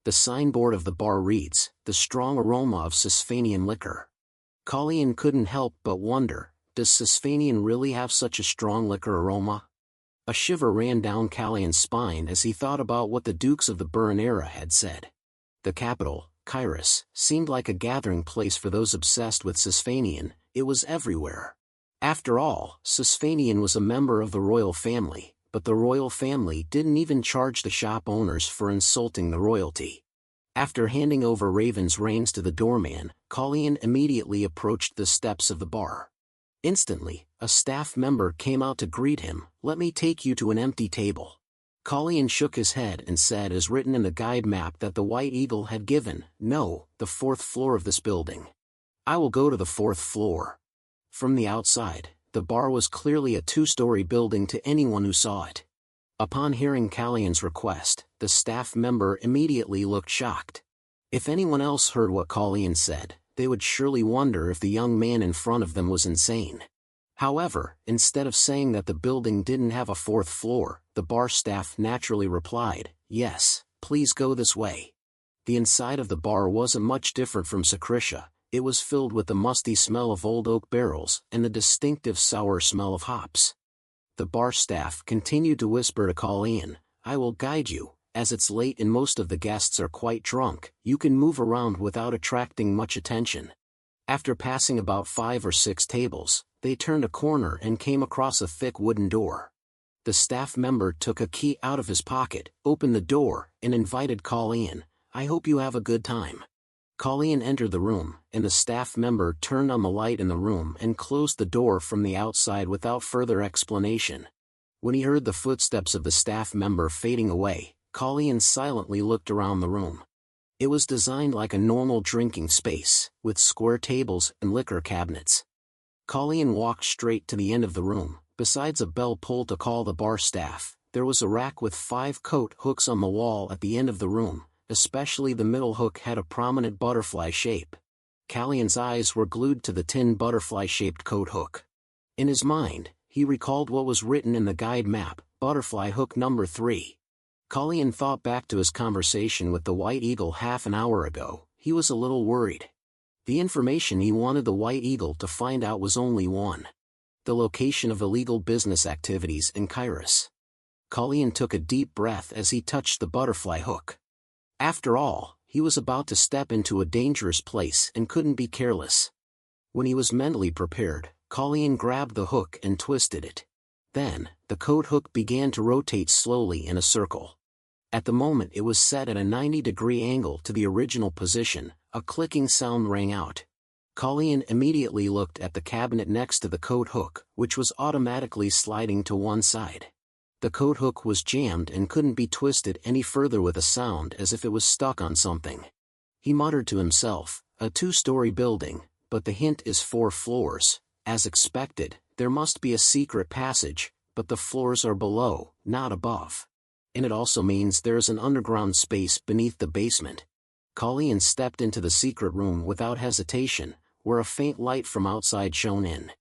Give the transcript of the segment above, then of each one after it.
The signboard of the bar reads, "The strong aroma of Sisfanian liquor." Colleen couldn't help but wonder, does Sisfanian really have such a strong liquor aroma? A shiver ran down Calian's spine as he thought about what the Dukes of the Burn era had said. The capital, Kyrus, seemed like a gathering place for those obsessed with Sisfanian. It was everywhere. After all, Sisfanian was a member of the royal family, but the royal family didn't even charge the shop owners for insulting the royalty. After handing over Raven's reins to the doorman, Colleen immediately approached the steps of the bar. Instantly, a staff member came out to greet him. "Let me take you to an empty table." Colleen shook his head and said, as written in the guide map that the White Eagle had given, "No, the 4th floor of this building. I will go to the 4th floor." From the outside, the bar was clearly a 2-story building to anyone who saw it. Upon hearing Calian's request, the staff member immediately looked shocked. If anyone else heard what Colleen said, they would surely wonder if the young man in front of them was insane. However, instead of saying that the building didn't have a 4th floor, the bar staff naturally replied, "Yes, please go this way." The inside of the bar wasn't much different from Secretia. It was filled with the musty smell of old oak barrels and the distinctive sour smell of hops. The bar staff continued to whisper to Colleen, "I will guide you. As it's late and most of the guests are quite drunk, you can move around without attracting much attention." After passing about 5 or 6 tables, they turned a corner and came across a thick wooden door. The staff member took a key out of his pocket, opened the door, and invited Colleen, "I hope you have a good time." Colleen entered the room, and the staff member turned on the light in the room and closed the door from the outside without further explanation. When he heard the footsteps of the staff member fading away, Colleen silently looked around the room. It was designed like a normal drinking space, with square tables and liquor cabinets. Colleen walked straight to the end of the room. Besides a bell pull to call the bar staff, there was a rack with 5 coat hooks on the wall at the end of the room. Especially the middle hook had a prominent butterfly shape. Calian's eyes were glued to the tin butterfly-shaped coat hook. In his mind, he recalled what was written in the guide map, butterfly hook number 3. Calian thought back to his conversation with the White Eagle half an hour ago. He was a little worried. The information he wanted the White Eagle to find out was only one: the location of illegal business activities in Kyrus. Calian took a deep breath as he touched the butterfly hook. After all, he was about to step into a dangerous place and couldn't be careless. When he was mentally prepared, Colleen grabbed the hook and twisted it. Then, the coat hook began to rotate slowly in a circle. At the moment it was set at a 90-degree angle to the original position. A clicking sound rang out. Colleen immediately looked at the cabinet next to the coat hook, which was automatically sliding to one side. The coat hook was jammed and couldn't be twisted any further with a sound as if it was stuck on something. He muttered to himself, "A 2-story building, but the hint is 4 floors. As expected, there must be a secret passage, but the floors are below, not above. And it also means there is an underground space beneath the basement." Colleen stepped into the secret room without hesitation, where a faint light from outside shone in.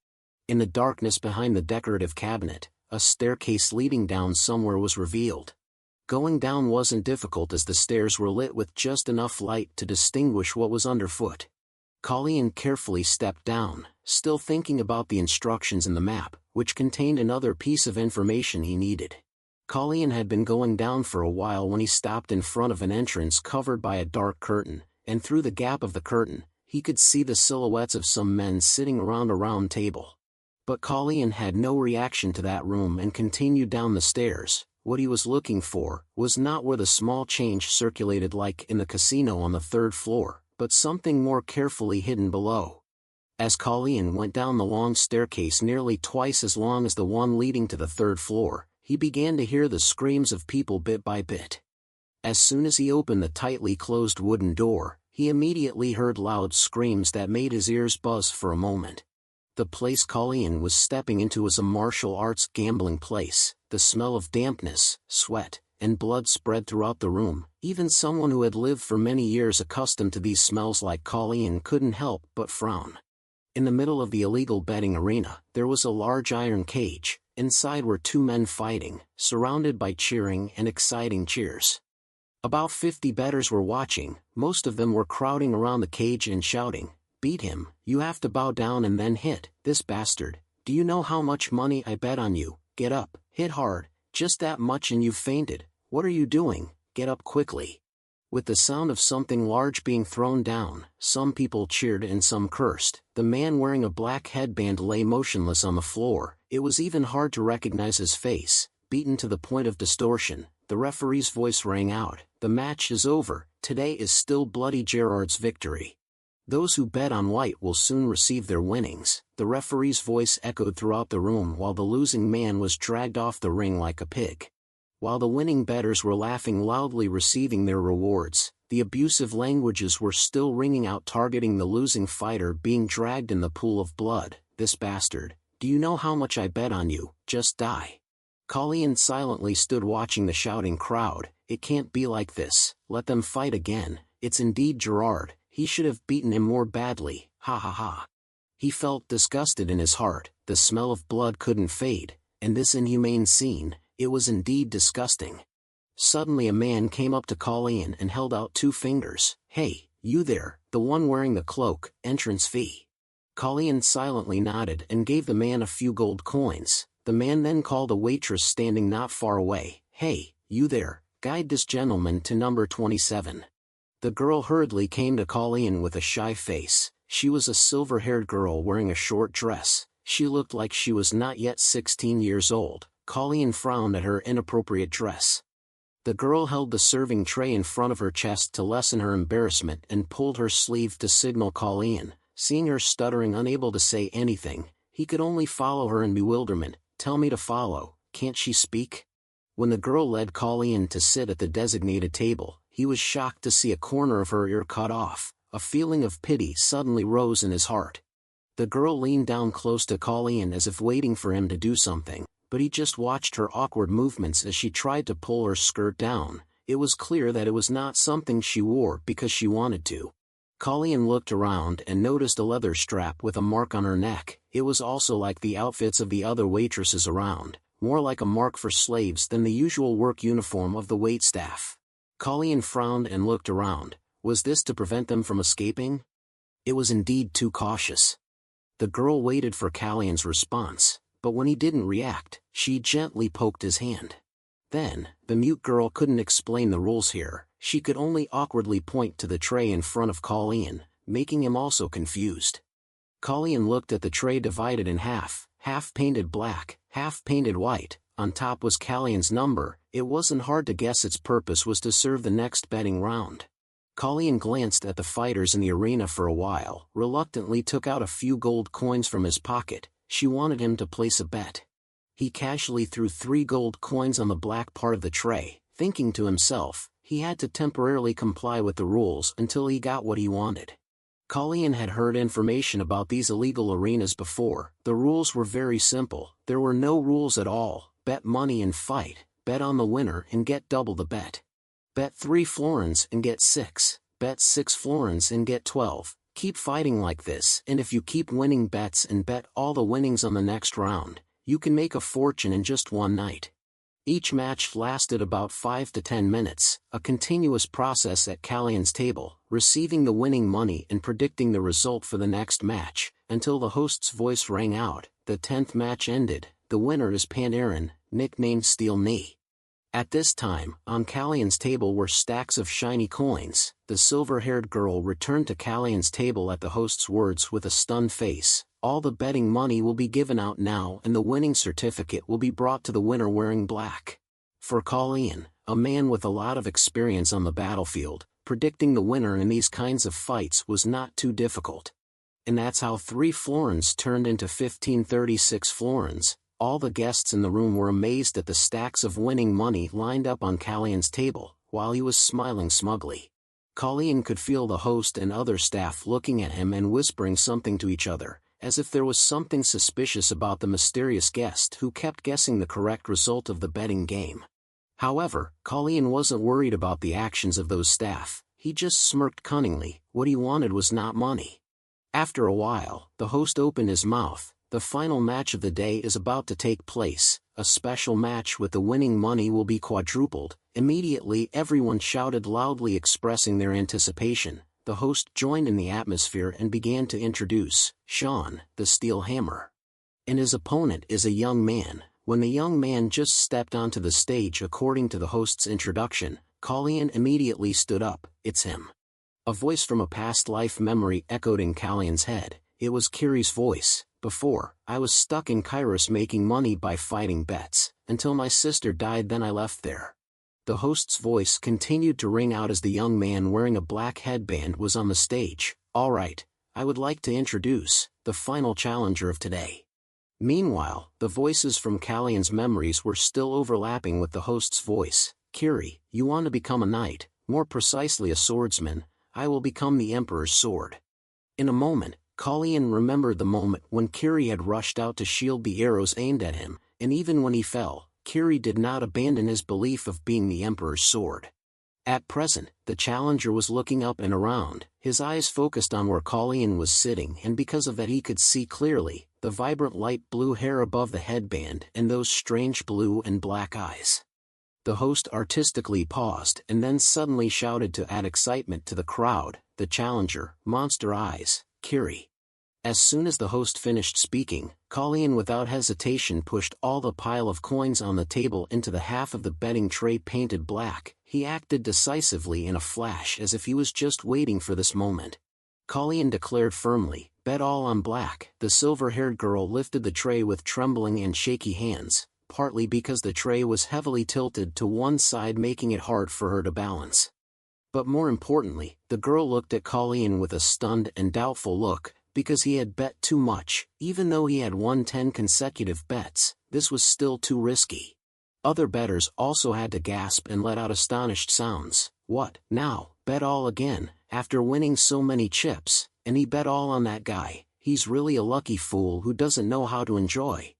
In the darkness behind the decorative cabinet, a staircase leading down somewhere was revealed. Going down wasn't difficult as the stairs were lit with just enough light to distinguish what was underfoot. Colleen carefully stepped down, still thinking about the instructions in the map, which contained another piece of information he needed. Colleen had been going down for a while when he stopped in front of an entrance covered by a dark curtain, and through the gap of the curtain, he could see the silhouettes of some men sitting around a round table. But Colleen had no reaction to that room and continued down the stairs. What he was looking for was not where the small change circulated like in the casino on the 3rd floor, but something more carefully hidden below. As Colleen went down the long staircase nearly twice as long as the one leading to the 3rd floor, he began to hear the screams of people bit by bit. As soon as he opened the tightly closed wooden door, he immediately heard loud screams that made his ears buzz for a moment. The place Colleen was stepping into was a martial arts gambling place. The smell of dampness, sweat, and blood spread throughout the room. Even someone who had lived for many years accustomed to these smells like Colleen couldn't help but frown. In the middle of the illegal betting arena, there was a large iron cage. Inside were 2 men fighting, surrounded by cheering and exciting cheers. About 50 bettors were watching, most of them were crowding around the cage and shouting, "Beat him, you have to bow down and then hit, this bastard, do you know how much money I bet on you, get up, hit hard, just that much and you've fainted, what are you doing, get up quickly." With the sound of something large being thrown down, some people cheered and some cursed. The man wearing a black headband lay motionless on the floor, it was even hard to recognize his face, beaten to the point of distortion. The referee's voice rang out, "The match is over, today is still Bloody Gerard's victory. Those who bet on white will soon receive their winnings." The referee's voice echoed throughout the room while the losing man was dragged off the ring like a pig. While the winning bettors were laughing loudly receiving their rewards, the abusive languages were still ringing out targeting the losing fighter being dragged in the pool of blood. "This bastard, do you know how much I bet on you, just die." Colleen silently stood watching the shouting crowd. "It can't be like this, let them fight again, it's indeed Gerard, he should have beaten him more badly, ha ha ha." He felt disgusted in his heart, the smell of blood couldn't fade, and this inhumane scene, it was indeed disgusting. Suddenly a man came up to Colleen and held out 2 fingers. "Hey, you there, the one wearing the cloak, entrance fee." Colleen silently nodded and gave the man a few gold coins. The man then called a waitress standing not far away. "Hey, you there, guide this gentleman to number 27. The girl hurriedly came to Colleen with a shy face. She was a silver-haired girl wearing a short dress. She looked like she was not yet 16 years old. Colleen frowned at her inappropriate dress. The girl held the serving tray in front of her chest to lessen her embarrassment and pulled her sleeve to signal Colleen. Seeing her stuttering unable to say anything, he could only follow her in bewilderment. "Tell me to follow, can't she speak?" When the girl led Colleen to sit at the designated table, he was shocked to see a corner of her ear cut off. A feeling of pity suddenly rose in his heart. The girl leaned down close to Colleen as if waiting for him to do something, but he just watched her awkward movements as she tried to pull her skirt down. It was clear that it was not something she wore because she wanted to. Colleen looked around and noticed a leather strap with a mark on her neck. It was also like the outfits of the other waitresses around, more like a mark for slaves than the usual work uniform of the waitstaff. Colleen frowned and looked around. Was this to prevent them from escaping? It was indeed too cautious. The girl waited for Colleen's response, but when he didn't react, she gently poked his hand. Then, the mute girl couldn't explain the rules here, she could only awkwardly point to the tray in front of Colleen, making him also confused. Colleen looked at the tray divided in half painted black, half painted white. On top was Colleen's number. It wasn't hard to guess its purpose was to serve the next betting round. Colleen glanced at the fighters in the arena for a while, reluctantly took out a few gold coins from his pocket. She wanted him to place a bet. He casually threw 3 gold coins on the black part of the tray, thinking to himself, he had to temporarily comply with the rules until he got what he wanted. Colleen had heard information about these illegal arenas before. The rules were very simple, there were no rules at all. Bet money and fight, bet on the winner and get double the bet. Bet 3 florins and get 6, bet 6 florins and get 12. Keep fighting like this, and if you keep winning bets and bet all the winnings on the next round, you can make a fortune in just one night. Each match lasted about 5 to 10 minutes, a continuous process at Colleen's table, receiving the winning money and predicting the result for the next match, until the host's voice rang out. The 10th match ended, the winner is Panarin, nicknamed Steel Knee. At this time, on Colleen's table were stacks of shiny coins. The silver-haired girl returned to Colleen's table at the host's words with a stunned face. All the betting money will be given out now and the winning certificate will be brought to the winner wearing black. For Colleen, a man with a lot of experience on the battlefield, predicting the winner in these kinds of fights was not too difficult. And that's how 3 florins turned into 1536 florins. All the guests in the room were amazed at the stacks of winning money lined up on Colleen's table, while he was smiling smugly. Colleen could feel the host and other staff looking at him and whispering something to each other, as if there was something suspicious about the mysterious guest who kept guessing the correct result of the betting game. However, Colleen wasn't worried about the actions of those staff, he just smirked cunningly. What he wanted was not money. After a while, the host opened his mouth. the final match of the day is about to take place, a special match with the winning money will be quadrupled. Immediately everyone shouted loudly expressing their anticipation. The host joined in the atmosphere and began to introduce Sean, the Steel Hammer. And his opponent is a young man. When the young man just stepped onto the stage according to the host's introduction, Colleen immediately stood up. It's him. A voice from a past life memory echoed in Colleen's head. It was Kiri's voice. Before, I was stuck in Kairos making money by fighting bets, until my sister died, then I left there. The host's voice continued to ring out as the young man wearing a black headband was on the stage. All right, I would like to introduce the final challenger of today. Meanwhile, the voices from Colleen's memories were still overlapping with the host's voice. Kiri, you want to become a knight, more precisely a swordsman. I will become the Emperor's sword. In a moment, Colleen remembered the moment when Kiri had rushed out to shield the arrows aimed at him, and even when he fell, Kiri did not abandon his belief of being the Emperor's sword. At present, the challenger was looking up and around, his eyes focused on where Colleen was sitting, and because of that he could see clearly the vibrant light blue hair above the headband and those strange blue and black eyes. The host artistically paused and then suddenly shouted to add excitement to the crowd, the challenger, monster eyes, Kiri. As soon as the host finished speaking, Colleen without hesitation pushed all the pile of coins on the table into the half of the betting tray painted black. He acted decisively in a flash as if he was just waiting for this moment. Colleen declared firmly, bet all on black. The silver-haired girl lifted the tray with trembling and shaky hands, partly because the tray was heavily tilted to one side making it hard for her to balance. But more importantly, the girl looked at Colleen with a stunned and doubtful look, because he had bet too much. Even though he had won 10 consecutive bets, this was still too risky. Other bettors also had to gasp and let out astonished sounds. What, now, bet all again, after winning so many chips, and he bet all on that guy? He's really a lucky fool who doesn't know how to enjoy.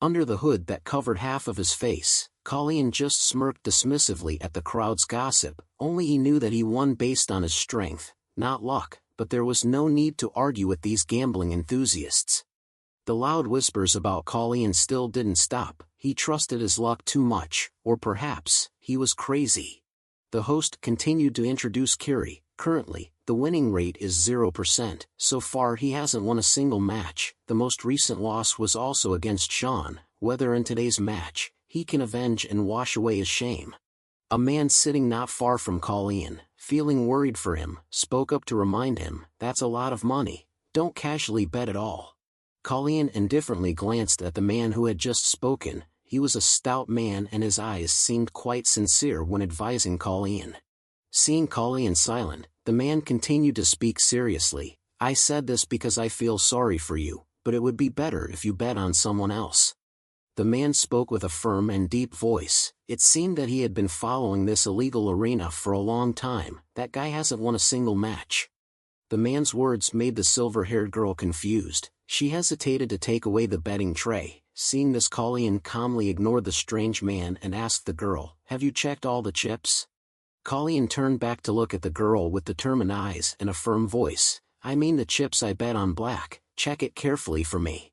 Under the hood that covered half of his face, Colleen just smirked dismissively at the crowd's gossip. Only he knew that he won based on his strength, not luck, but there was no need to argue with these gambling enthusiasts. The loud whispers about Colleen still didn't stop. He trusted his luck too much, or perhaps, he was crazy. The host continued to introduce Kiri. Currently, the winning rate is 0%. So far he hasn't won a single match. The most recent loss was also against Sean. Whether in today's match, he can avenge and wash away his shame. A man sitting not far from Colleen, feeling worried for him, spoke up to remind him, that's a lot of money, don't casually bet at all. Colleen indifferently glanced at the man who had just spoken. He was a stout man and his eyes seemed quite sincere when advising Colleen. Seeing Colleen silent, the man continued to speak seriously. I said this because I feel sorry for you, but it would be better if you bet on someone else. The man spoke with a firm and deep voice. It seemed that he had been following this illegal arena for a long time. That guy hasn't won a single match. The man's words made the silver-haired girl confused. She hesitated to take away the betting tray. Seeing this, Colleen calmly ignored the strange man and asked the girl, have you checked all the chips? Colleen turned back to look at the girl with determined eyes and a firm voice. I mean the chips I bet on black, check it carefully for me.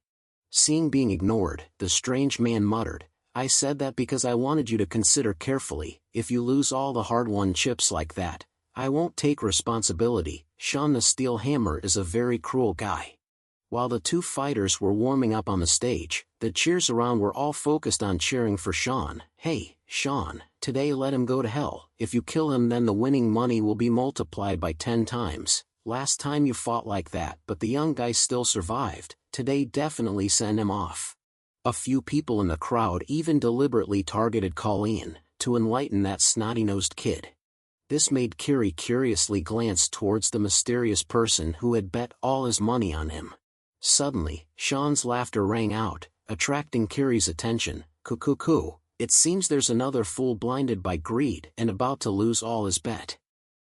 Seeing being ignored, the strange man muttered, I said that because I wanted you to consider carefully. If you lose all the hard-won chips like that, I won't take responsibility. Sean the Steel Hammer is a very cruel guy. While the two fighters were warming up on the stage, the cheers around were all focused on cheering for Sean. Hey, Sean, today let him go to hell. If you kill him then the winning money will be multiplied by 10 times. Last time you fought like that but the young guy still survived. Today definitely send him off. A few people in the crowd even deliberately targeted Colleen, to enlighten that snotty-nosed kid. This made Kiri curiously glance towards the mysterious person who had bet all his money on him. Suddenly, Sean's laughter rang out, attracting Kiri's attention. Cuckoo, it seems there's another fool blinded by greed and about to lose all his bet.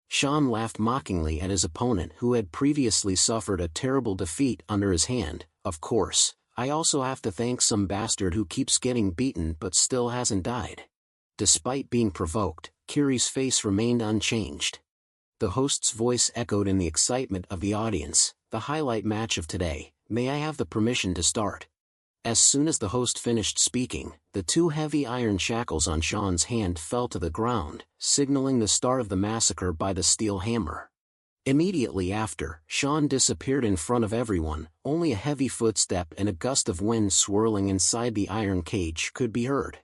Sean laughed mockingly at his opponent who had previously suffered a terrible defeat under his hand. Of course, I also have to thank some bastard who keeps getting beaten but still hasn't died. Despite being provoked, Kiri's face remained unchanged. The host's voice echoed in the excitement of the audience. The highlight match of today. May I have the permission to start? As soon as the host finished speaking, the two heavy iron shackles on Sean's hand fell to the ground, signaling the start of the massacre by the steel hammer. Immediately after, Sean disappeared in front of everyone. Only a heavy footstep and a gust of wind swirling inside the iron cage could be heard.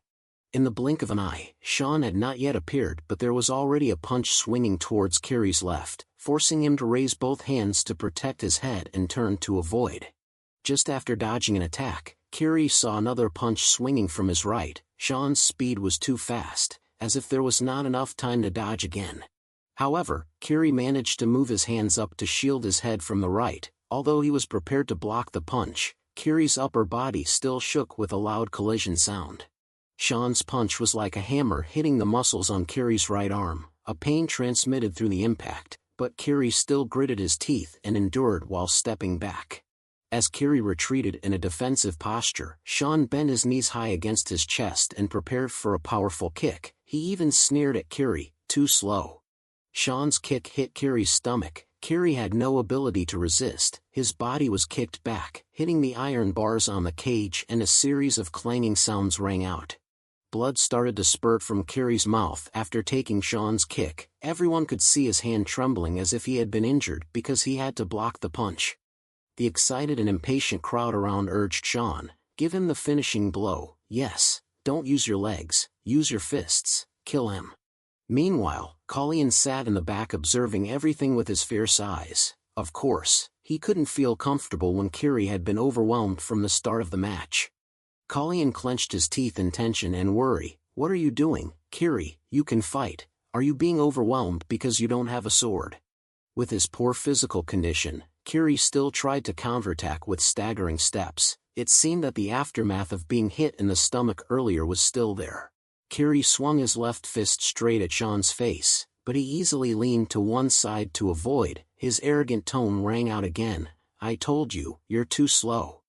In the blink of an eye, Sean had not yet appeared, but there was already a punch swinging towards Kiri's left, forcing him to raise both hands to protect his head and turn to avoid. Just after dodging an attack, Kiri saw another punch swinging from his right. Sean's speed was too fast, as if there was not enough time to dodge again. However, Kiri managed to move his hands up to shield his head from the right. Although he was prepared to block the punch, Kiri's upper body still shook with a loud collision sound. Sean's punch was like a hammer hitting the muscles on Kiri's right arm. A pain transmitted through the impact, but Kiri still gritted his teeth and endured while stepping back. As Kiri retreated in a defensive posture, Sean bent his knees high against his chest and prepared for a powerful kick. He even sneered at Kiri, "Too slow." Sean's kick hit Kiri's stomach. Kiri had no ability to resist. His body was kicked back, hitting the iron bars on the cage, and a series of clanging sounds rang out. Blood started to spurt from Kiri's mouth after taking Sean's kick. Everyone could see his hand trembling as if he had been injured because he had to block the punch. The excited and impatient crowd around urged Sean, "Give him the finishing blow. Yes, don't use your legs, use your fists, kill him." Meanwhile, Colleen sat in the back observing everything with his fierce eyes. Of course, he couldn't feel comfortable when Kiri had been overwhelmed from the start of the match. Colleen clenched his teeth in tension and worry. "What are you doing, Kiri? You can fight. Are you being overwhelmed because you don't have a sword?" With his poor physical condition, Kiri still tried to counterattack with staggering steps. It seemed that the aftermath of being hit in the stomach earlier was still there. Kiri swung his left fist straight at Sean's face, but he easily leaned to one side to avoid. His arrogant tone rang out again, "I told you, you're too slow."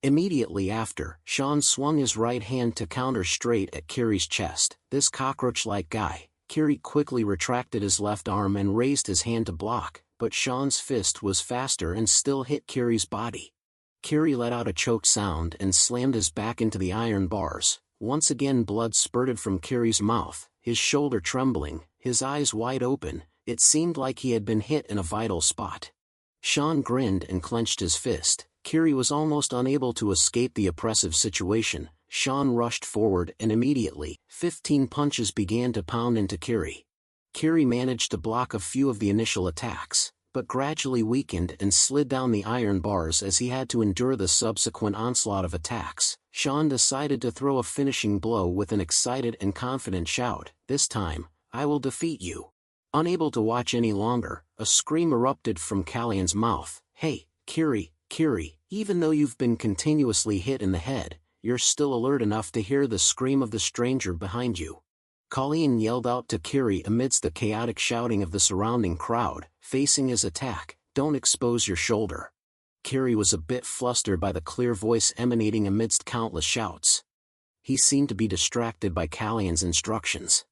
Immediately after, Sean swung his right hand to counter straight at Kiri's chest. This cockroach-like guy. Kiri quickly retracted his left arm and raised his hand to block, but Sean's fist was faster and still hit Kiri's body. Kiri let out a choked sound and slammed his back into the iron bars. Once again blood spurted from Kiri's mouth, his shoulder trembling, his eyes wide open. It seemed like he had been hit in a vital spot. Sean grinned and clenched his fist. Kiri was almost unable to escape the oppressive situation. Sean rushed forward and immediately, 15 punches began to pound into Kiri. Kiri managed to block a few of the initial attacks, but gradually weakened and slid down the iron bars as he had to endure the subsequent onslaught of attacks. Sean decided to throw a finishing blow with an excited and confident shout, "This time, I will defeat you." Unable to watch any longer, a scream erupted from Callion's mouth. "Hey, Kiri, even though you've been continuously hit in the head, you're still alert enough to hear the scream of the stranger behind you." Colleen yelled out to Kiri amidst the chaotic shouting of the surrounding crowd, facing his attack, "Don't expose your shoulder." Kiri was a bit flustered by the clear voice emanating amidst countless shouts. He seemed to be distracted by Callion's instructions.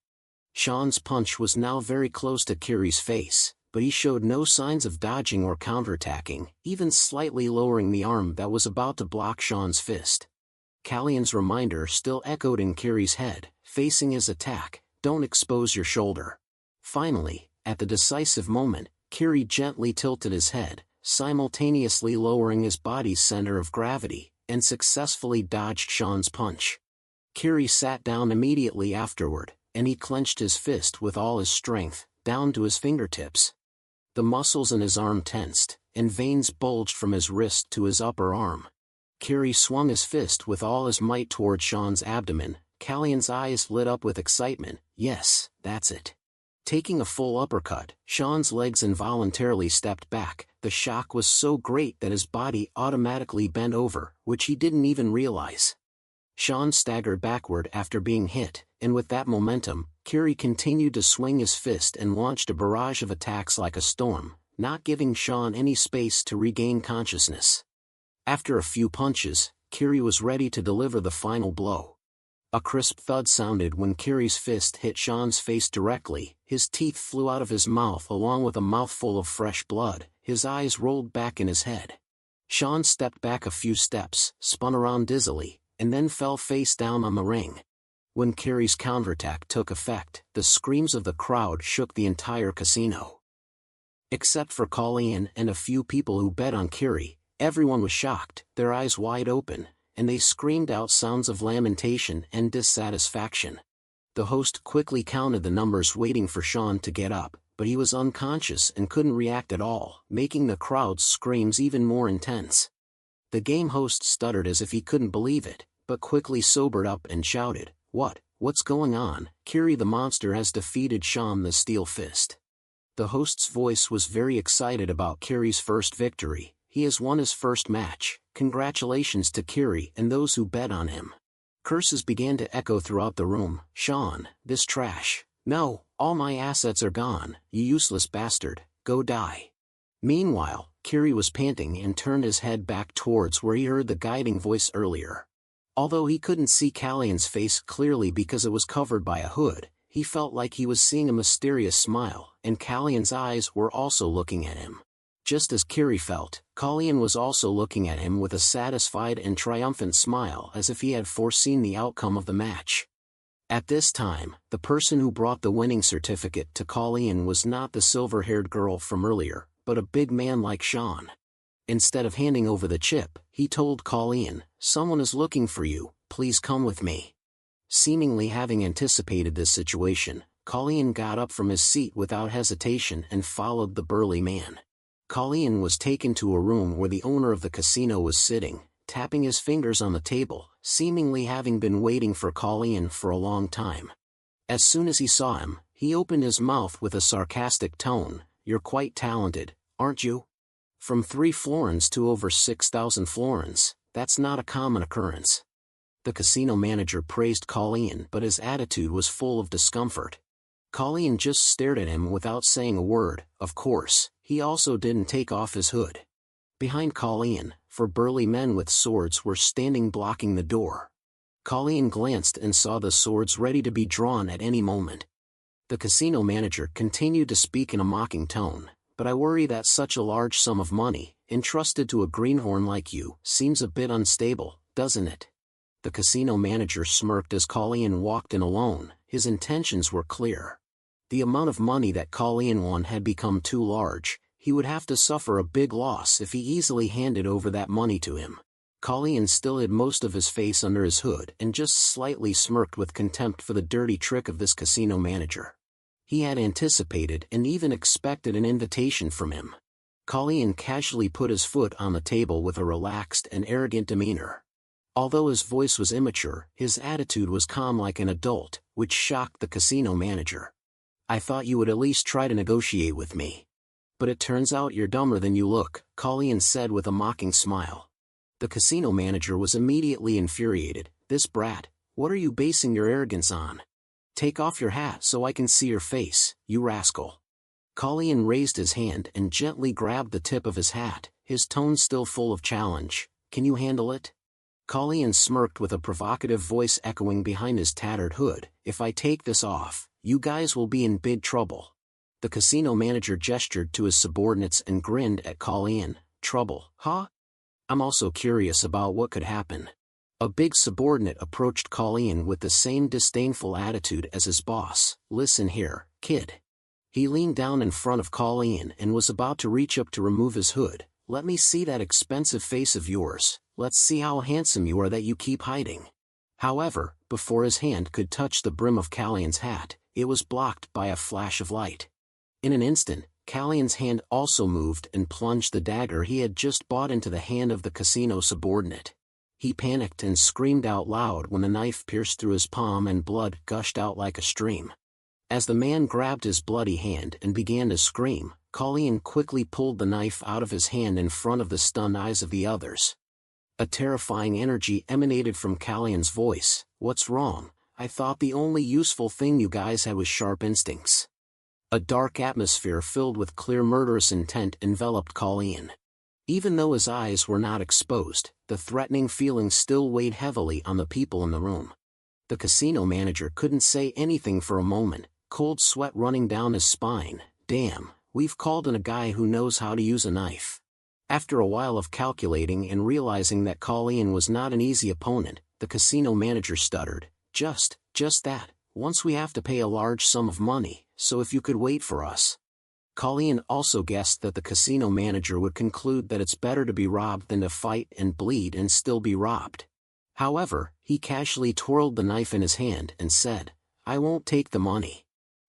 Sean's punch was now very close to Kiri's face, but he showed no signs of dodging or counterattacking, even slightly lowering the arm that was about to block Sean's fist. Callion's reminder still echoed in Kiri's head, facing his attack, "Don't expose your shoulder." Finally, at the decisive moment, Kiri gently tilted his head, simultaneously lowering his body's center of gravity, and successfully dodged Sean's punch. Kiri sat down immediately afterward, and he clenched his fist with all his strength, down to his fingertips. The muscles in his arm tensed, and veins bulged from his wrist to his upper arm. Kiri swung his fist with all his might toward Sean's abdomen. Callion's eyes lit up with excitement. "Yes, that's it." Taking a full uppercut, Sean's legs involuntarily stepped back. The shock was so great that his body automatically bent over, which he didn't even realize. Sean staggered backward after being hit, and with that momentum, Kiri continued to swing his fist and launched a barrage of attacks like a storm, not giving Sean any space to regain consciousness. After a few punches, Kiri was ready to deliver the final blow. A crisp thud sounded when Kiri's fist hit Sean's face directly. His teeth flew out of his mouth along with a mouthful of fresh blood. His eyes rolled back in his head. Sean stepped back a few steps, spun around dizzily, and then fell face down on the ring. When Carrie's counterattack took effect, the screams of the crowd shook the entire casino. Except for Colleen and a few people who bet on Carrie, everyone was shocked, their eyes wide open, and they screamed out sounds of lamentation and dissatisfaction. The host quickly counted the numbers waiting for Sean to get up, but he was unconscious and couldn't react at all, making the crowd's screams even more intense. The game host stuttered as if he couldn't believe it, but quickly sobered up and shouted, What's going on? Carrie the monster has defeated Sean the Steel Fist. The host's voice was very excited about Carrie's first victory. He has won his first match. Congratulations to Carrie and those who bet on him. Curses began to echo throughout the room. Sean, this trash. No, all my assets are gone, you useless bastard, go die. Meanwhile, Carrie was panting and turned his head back towards where he heard the guiding voice earlier. Although he couldn't see Callion's face clearly because it was covered by a hood, he felt like he was seeing a mysterious smile, and Callion's eyes were also looking at him. Just as Carrie felt, Callion was also looking at him with a satisfied and triumphant smile as if he had foreseen the outcome of the match. At this time, the person who brought the winning certificate to Callion was not the silver-haired girl from earlier, but a big man like Sean. Instead of handing over the chip, he told Callion, "Someone is looking for you, please come with me." Seemingly having anticipated this situation, Callion got up from his seat without hesitation and followed the burly man. Callion was taken to a room where the owner of the casino was sitting, tapping his fingers on the table, seemingly having been waiting for Callion for a long time. As soon as he saw him, he opened his mouth with a sarcastic tone, "You're quite talented, aren't you? From 3 florins to over 6,000 florins, that's not a common occurrence." The casino manager praised Callion, but his attitude was full of discomfort. Callion just stared at him without saying a word. Of course, he also didn't take off his hood. Behind Callion, 4 burly men with swords were standing blocking the door. Callion glanced and saw the swords ready to be drawn at any moment. The casino manager continued to speak in a mocking tone, "But I worry that such a large sum of money, entrusted to a greenhorn like you, seems a bit unstable, doesn't it?" The casino manager smirked as Callion walked in alone. His intentions were clear. The amount of money that Callion won had become too large. He would have to suffer a big loss if he easily handed over that money to him. Callion still hid most of his face under his hood and just slightly smirked with contempt for the dirty trick of this casino manager. He had anticipated and even expected an invitation from him. Callion casually put his foot on the table with a relaxed and arrogant demeanor. Although his voice was immature, his attitude was calm like an adult, which shocked the casino manager. "I thought you would at least try to negotiate with me. But it turns out you're dumber than you look," Callion said with a mocking smile. The casino manager was immediately infuriated. "This brat, what are you basing your arrogance on? Take off your hat so I can see your face, you rascal." Callion raised his hand and gently grabbed the tip of his hat, his tone still full of challenge. "Can you handle it?" Callion smirked with a provocative voice echoing behind his tattered hood. "If I take this off, you guys will be in big trouble." The casino manager gestured to his subordinates and grinned at Callion. "Trouble, huh? I'm also curious about what could happen." A big subordinate approached Callion with the same disdainful attitude as his boss. "Listen here, kid." He leaned down in front of Callion and was about to reach up to remove his hood. "Let me see that expensive face of yours. Let's see how handsome you are that you keep hiding." However, before his hand could touch the brim of Callion's hat, it was blocked by a flash of light. In an instant, Callion's hand also moved and plunged the dagger he had just bought into the hand of the casino subordinate. He panicked and screamed out loud when the knife pierced through his palm and blood gushed out like a stream. As the man grabbed his bloody hand and began to scream, Callion quickly pulled the knife out of his hand in front of the stunned eyes of the others. A terrifying energy emanated from Callion's voice. "What's wrong? I thought the only useful thing you guys had was sharp instincts." A dark atmosphere filled with clear murderous intent enveloped Callion. Even though his eyes were not exposed, the threatening feeling still weighed heavily on the people in the room. The casino manager couldn't say anything for a moment, cold sweat running down his spine. "Damn, we've called in a guy who knows how to use a knife. After a while of calculating and realizing that Colleen was not an easy opponent, the casino manager stuttered, just that, once we have to pay a large sum of money, so if you could wait for us. Colleen also guessed that the casino manager would conclude that it's better to be robbed than to fight and bleed and still be robbed. However, he casually twirled the knife in his hand and said, "I won't take the money."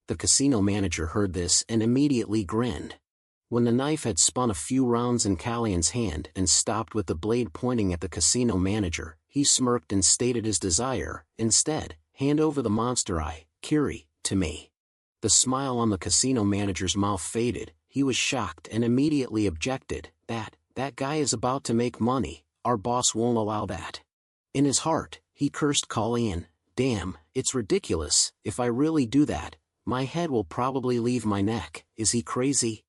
The casino manager heard this and immediately grinned. When the knife had spun a few rounds in Colleen's hand and stopped with the blade pointing at the casino manager, he smirked and stated his desire, "Instead, hand over the monster eye, Kiri, to me." The smile on the casino manager's mouth faded. He was shocked and immediately objected, That guy is about to make money, our boss won't allow that." In his heart, he cursed Colleen, "Damn, it's ridiculous, if I really do that, my head will probably leave my neck, is he crazy?"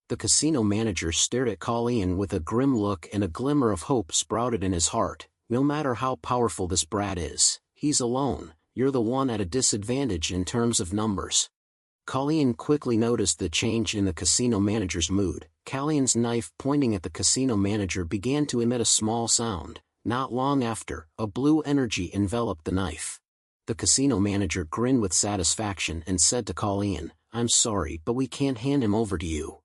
The casino manager stared at Colleen with a grim look and a glimmer of hope sprouted in his heart. "No matter how powerful this brat is, he's alone, you're the one at a disadvantage in terms of numbers." Colleen quickly noticed the change in the casino manager's mood. Colleen's knife pointing at the casino manager began to emit a small sound. Not long after, a blue energy enveloped the knife. The casino manager grinned with satisfaction and said to Colleen, "I'm sorry, but we can't hand him over to you."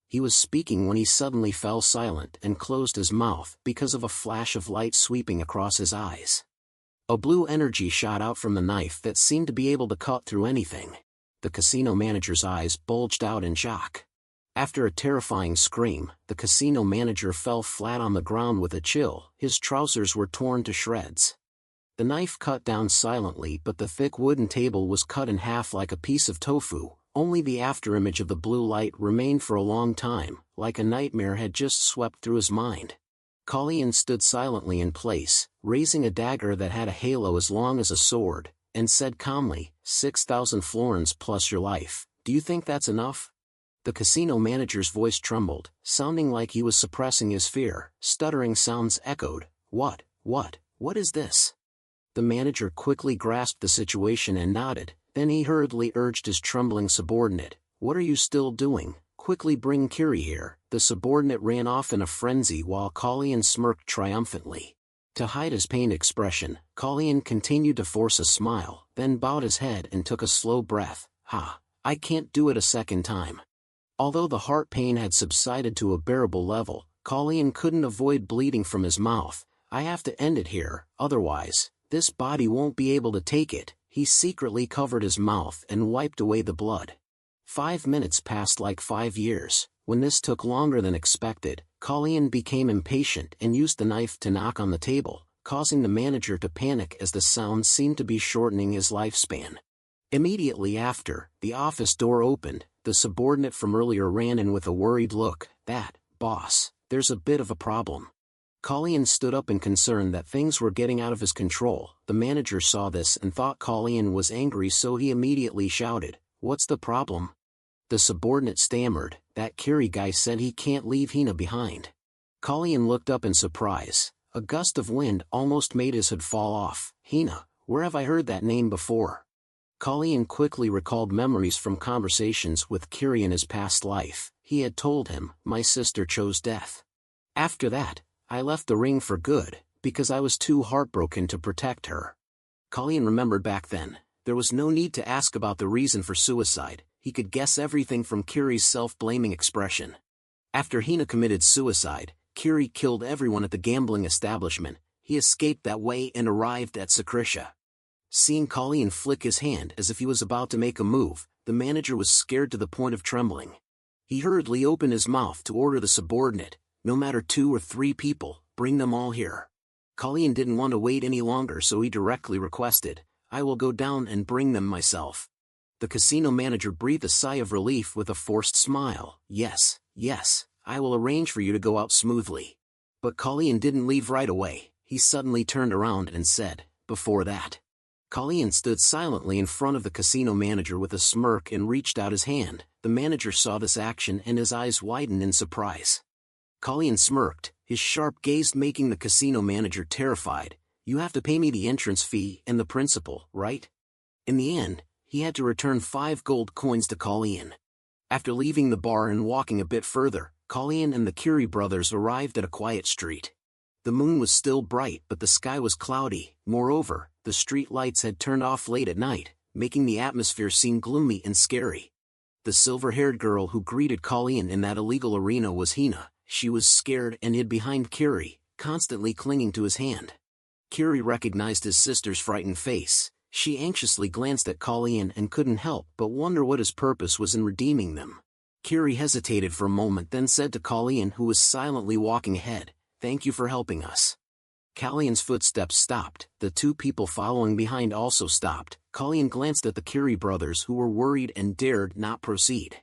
He was speaking when he suddenly fell silent and closed his mouth because of a flash of light sweeping across his eyes. A blue energy shot out from the knife that seemed to be able to cut through anything. The casino manager's eyes bulged out in shock. After a terrifying scream, the casino manager fell flat on the ground with a chill. His trousers were torn to shreds. The knife cut down silently, but the thick wooden table was cut in half like a piece of tofu. Only the afterimage of the blue light remained for a long time, like a nightmare had just swept through his mind. Colleen stood silently in place, raising a dagger that had a halo as long as a sword, and said calmly, 6,000 florins plus your life, do you think that's enough?" The casino manager's voice trembled, sounding like he was suppressing his fear. Stuttering sounds echoed, What is this?" The manager quickly grasped the situation and nodded, then he hurriedly urged his trembling subordinate, "What are you still doing? Quickly bring Kiri here." The subordinate ran off in a frenzy while Colleen smirked triumphantly. To hide his pained expression, Colleen continued to force a smile, then bowed his head and took a slow breath. I can't do it a second time." Although the heart pain had subsided to a bearable level, Colleen couldn't avoid bleeding from his mouth. "I have to end it here, otherwise, this body won't be able to take it." He secretly covered his mouth and wiped away the blood. 5 minutes passed like 5 years. When this took longer than expected, Colleen became impatient and used the knife to knock on the table, causing the manager to panic as the sound seemed to be shortening his lifespan. Immediately after, the office door opened. The subordinate from earlier ran in with a worried look. Boss, there's a bit of a problem." Colleen stood up in concern that things were getting out of his control. The manager saw this and thought Colleen was angry, so he immediately shouted, "What's the problem?" The subordinate stammered, "That Kiri guy said he can't leave Hina behind." Colleen looked up in surprise. A gust of wind almost made his hood fall off. "Hina, where have I heard that name before?" Colleen quickly recalled memories from conversations with Kiri in his past life. He had told him, "My sister chose death. After that, I left the ring for good, because I was too heartbroken to protect her." Colleen remembered back then, there was no need to ask about the reason for suicide. He could guess everything from Kiri's self-blaming expression. After Hina committed suicide, Kiri killed everyone at the gambling establishment. He escaped that way and arrived at Sakrisha. Seeing Colleen flick his hand as if he was about to make a move, the manager was scared to the point of trembling. He hurriedly opened his mouth to order the subordinate, "No matter 2 or 3 people, bring them all here." Colleen didn't want to wait any longer, so he directly requested, "I will go down and bring them myself." The casino manager breathed a sigh of relief with a forced smile. Yes, I will arrange for you to go out smoothly." But Colleen didn't leave right away. He suddenly turned around and said, "Before that." Colleen stood silently in front of the casino manager with a smirk and reached out his hand. The manager saw this action and his eyes widened in surprise. Colleen smirked, his sharp gaze making the casino manager terrified. "You have to pay me the entrance fee and the principal, right?" In the end, he had to return 5 gold coins to Colleen. After leaving the bar and walking a bit further, Colleen and the Curie brothers arrived at a quiet street. The moon was still bright but the sky was cloudy. Moreover, the street lights had turned off late at night, making the atmosphere seem gloomy and scary. The silver-haired girl who greeted Colleen in that illegal arena was Hina. She was scared and hid behind Curie, constantly clinging to his hand. Curie recognized his sister's frightened face. She anxiously glanced at Colleen and couldn't help but wonder what his purpose was in redeeming them. Curie hesitated for a moment, then said to Colleen, who was silently walking ahead, "Thank you for helping us." Colleen's footsteps stopped. The two people following behind also stopped. Colleen glanced at the Curie brothers, who were worried and dared not proceed.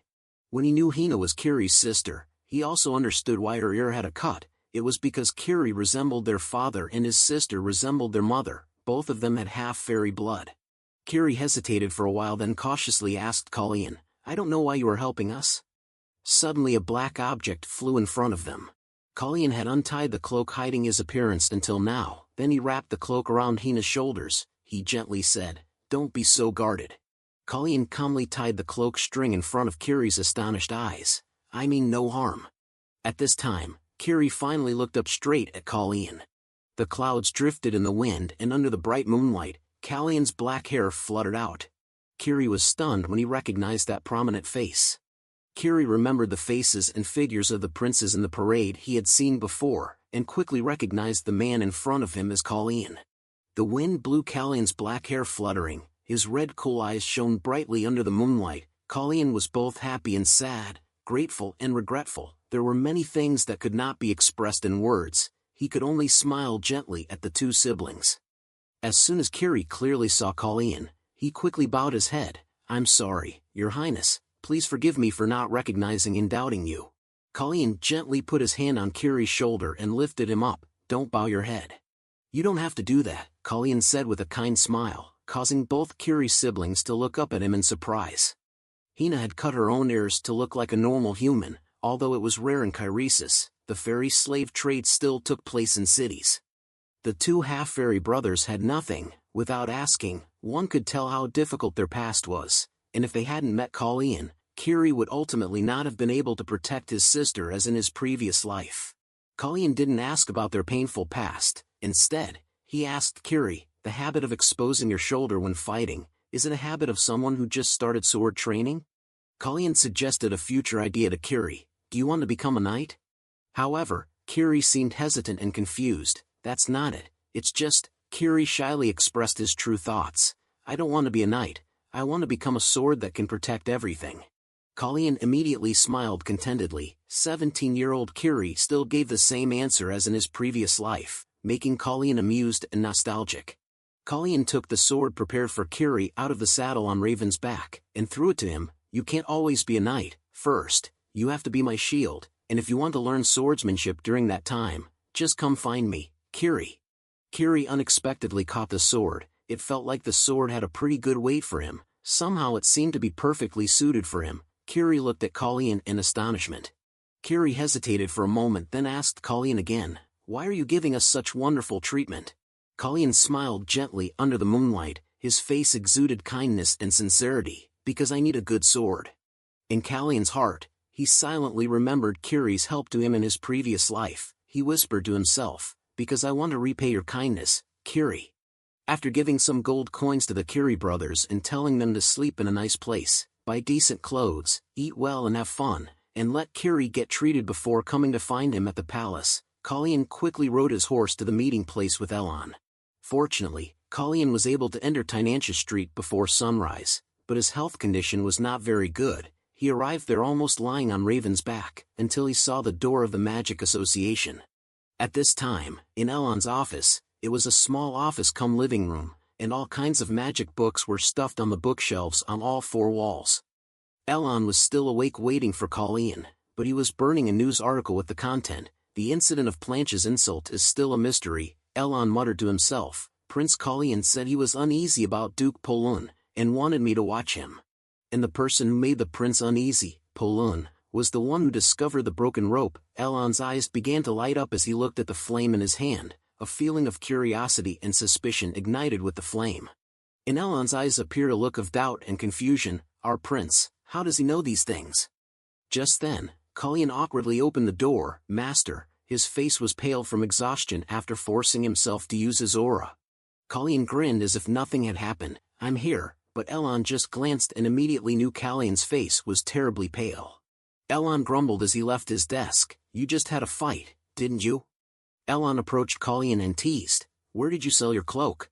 When he knew Hina was Curie's sister, he also understood why her ear had a cut. It was because Curie resembled their father and his sister resembled their mother. Both of them had half-fairy blood. Curie hesitated for a while, then cautiously asked Colleen, "I don't know why you are helping us." Suddenly a black object flew in front of them. Colleen had untied the cloak hiding his appearance until now. Then he wrapped the cloak around Hina's shoulders. He gently said, "Don't be so guarded." Colleen calmly tied the cloak string in front of Curie's astonished eyes. "I mean no harm." At this time, Curie finally looked up straight at Colleen. The clouds drifted in the wind, and under the bright moonlight, Colleen's black hair fluttered out. Curie was stunned when he recognized that prominent face. Curie remembered the faces and figures of the princes in the parade he had seen before, and quickly recognized the man in front of him as Colleen. The wind blew Colleen's black hair fluttering, his red cool eyes shone brightly under the moonlight. Colleen was both happy and sad, grateful and regretful. There were many things that could not be expressed in words. He could only smile gently at the two siblings. As soon as Curie clearly saw Colleen, he quickly bowed his head. "I'm sorry, Your Highness. Please forgive me for not recognizing and doubting you." Colleen gently put his hand on Curie's shoulder and lifted him up. "Don't bow your head." "You don't have to do that," Colleen said with a kind smile, causing both Curie's siblings to look up at him in surprise. Hina had cut her own ears to look like a normal human. Although it was rare in Kairesis, the fairy slave trade still took place in cities. The two half-fairy brothers had nothing. Without asking, one could tell how difficult their past was, and if they hadn't met Colleen, Curie would ultimately not have been able to protect his sister as in his previous life. Colleen didn't ask about their painful past. Instead, he asked Curie, "The habit of exposing your shoulder when fighting, is it a habit of someone who just started sword training?" Colleen suggested a future idea to Curie. "Do you want to become a knight?" However, Curie seemed hesitant and confused. "That's not it. It's just," Curie shyly expressed his true thoughts. "I don't want to be a knight. I want to become a sword that can protect everything." Colleen immediately smiled contentedly. 17-year-old Curie still gave the same answer as in his previous life, making Colleen amused and nostalgic. Colleen took the sword prepared for Curie out of the saddle on Raven's back, and threw it to him. "You can't always be a knight. First, you have to be my shield, and if you want to learn swordsmanship during that time, just come find me, Curie." Curie unexpectedly caught the sword. It felt like the sword had a pretty good weight for him. Somehow it seemed to be perfectly suited for him. Curie looked at Colleen in astonishment. Curie hesitated for a moment, then asked Colleen again, "Why are you giving us such wonderful treatment?" Colleen smiled gently under the moonlight. His face exuded kindness and sincerity. "Because I need a good sword." In Colleen's heart, he silently remembered Curie's help to him in his previous life. He whispered to himself, "Because I want to repay your kindness, Curie." After giving some gold coins to the Curie brothers and telling them to sleep in a nice place, buy decent clothes, eat well and have fun, and let Curie get treated before coming to find him at the palace, Colleen quickly rode his horse to the meeting place with Elon. Fortunately, Colleen was able to enter Tynantia Street before sunrise, but his health condition was not very good. He arrived there almost lying on Raven's back, until he saw the door of the Magic Association. At this time, in Elon's office, it was a small office-cum-living room, and all kinds of magic books were stuffed on the bookshelves on all four walls. Elon was still awake waiting for Colleen, but he was burning a news article with the content, "The incident of Planche's insult is still a mystery." Elon muttered to himself, "Prince Colleen said he was uneasy about Duke Polun, and wanted me to watch him. And the person who made the prince uneasy, Polun, was the one who discovered the broken rope." Elon's eyes began to light up as he looked at the flame in his hand. A feeling of curiosity and suspicion ignited with the flame. In Elon's eyes appeared a look of doubt and confusion. "Our prince, how does he know these things?" Just then, Cullion awkwardly opened the door. Master, his face was pale from exhaustion after forcing himself to use his aura. Cullion grinned as if nothing had happened. I'm here, but Elon just glanced and immediately knew Callion's face was terribly pale. Elon grumbled as he left his desk. You just had a fight, didn't you? Elon approached Cullion and teased. Where did you sell your cloak?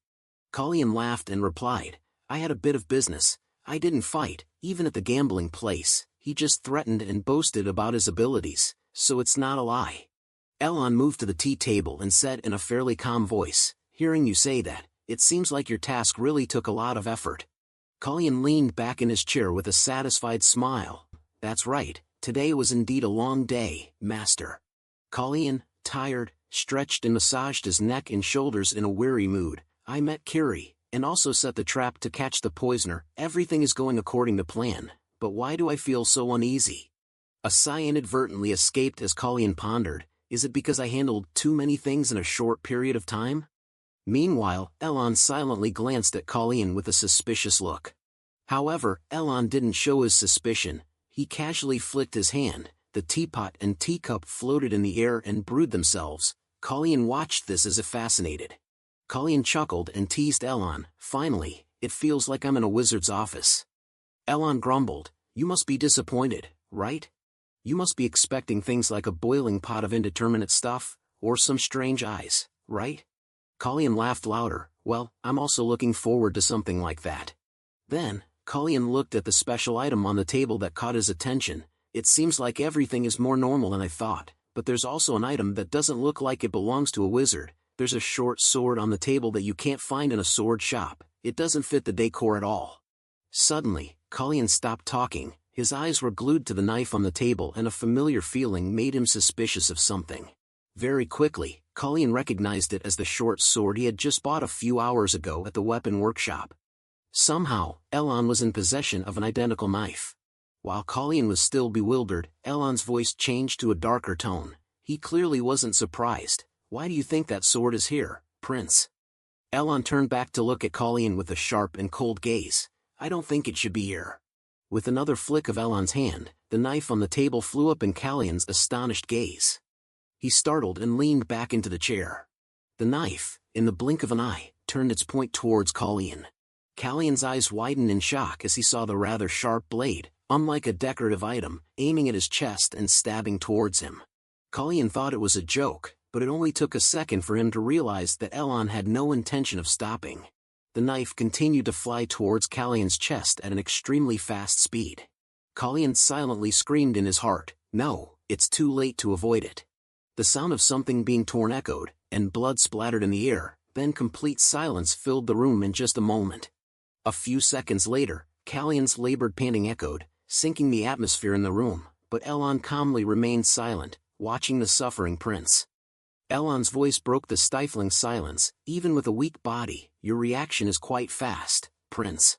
Cullion laughed and replied. I had a bit of business. I didn't fight, even at the gambling place. He just threatened and boasted about his abilities, so it's not a lie. Elon moved to the tea table and said in a fairly calm voice, hearing you say that, it seems like your task really took a lot of effort. Cullion leaned back in his chair with a satisfied smile. That's right, today was indeed a long day, Master. Cullion, tired, stretched and massaged his neck and shoulders in a weary mood. I met Kiri, and also set the trap to catch the poisoner. Everything is going according to plan, but why do I feel so uneasy? A sigh inadvertently escaped as Cullion pondered. Is it because I handled too many things in a short period of time? Meanwhile, Elon silently glanced at Cullion with a suspicious look. However, Elon didn't show his suspicion. He casually flicked his hand. The teapot and teacup floated in the air and brewed themselves. Cullion watched this as if fascinated. Cullion chuckled and teased Elon. Finally, it feels like I'm in a wizard's office. Elon grumbled. You must be disappointed, right? You must be expecting things like a boiling pot of indeterminate stuff, or some strange eyes, right? Cullion laughed louder. Well, I'm also looking forward to something like that. Then, Cullion looked at the special item on the table that caught his attention. It seems like everything is more normal than I thought, but there's also an item that doesn't look like it belongs to a wizard. There's a short sword on the table that you can't find in a sword shop. It doesn't fit the decor at all. Suddenly, Cullion stopped talking. His eyes were glued to the knife on the table and a familiar feeling made him suspicious of something. Very quickly, Cullion recognized it as the short sword he had just bought a few hours ago at the weapon workshop. Somehow, Elon was in possession of an identical knife. While Cullion was still bewildered, Elon's voice changed to a darker tone. He clearly wasn't surprised. Why do you think that sword is here, Prince? Elon turned back to look at Cullion with a sharp and cold gaze. I don't think it should be here. With another flick of Elon's hand, the knife on the table flew up in Callion's astonished gaze. He startled and leaned back into the chair. The knife, in the blink of an eye, turned its point towards Cullion. Callion's eyes widened in shock as he saw the rather sharp blade, unlike a decorative item, aiming at his chest and stabbing towards him. Cullion thought it was a joke, but it only took a second for him to realize that Elon had no intention of stopping. The knife continued to fly towards Callion's chest at an extremely fast speed. Cullion silently screamed in his heart, no, it's too late to avoid it. The sound of something being torn echoed, and blood splattered in the air, then complete silence filled the room in just a moment. A few seconds later, Callion's labored panting echoed, sinking the atmosphere in the room, but Elon calmly remained silent, watching the suffering prince. Elon's voice broke the stifling silence. Even with a weak body, your reaction is quite fast, Prince.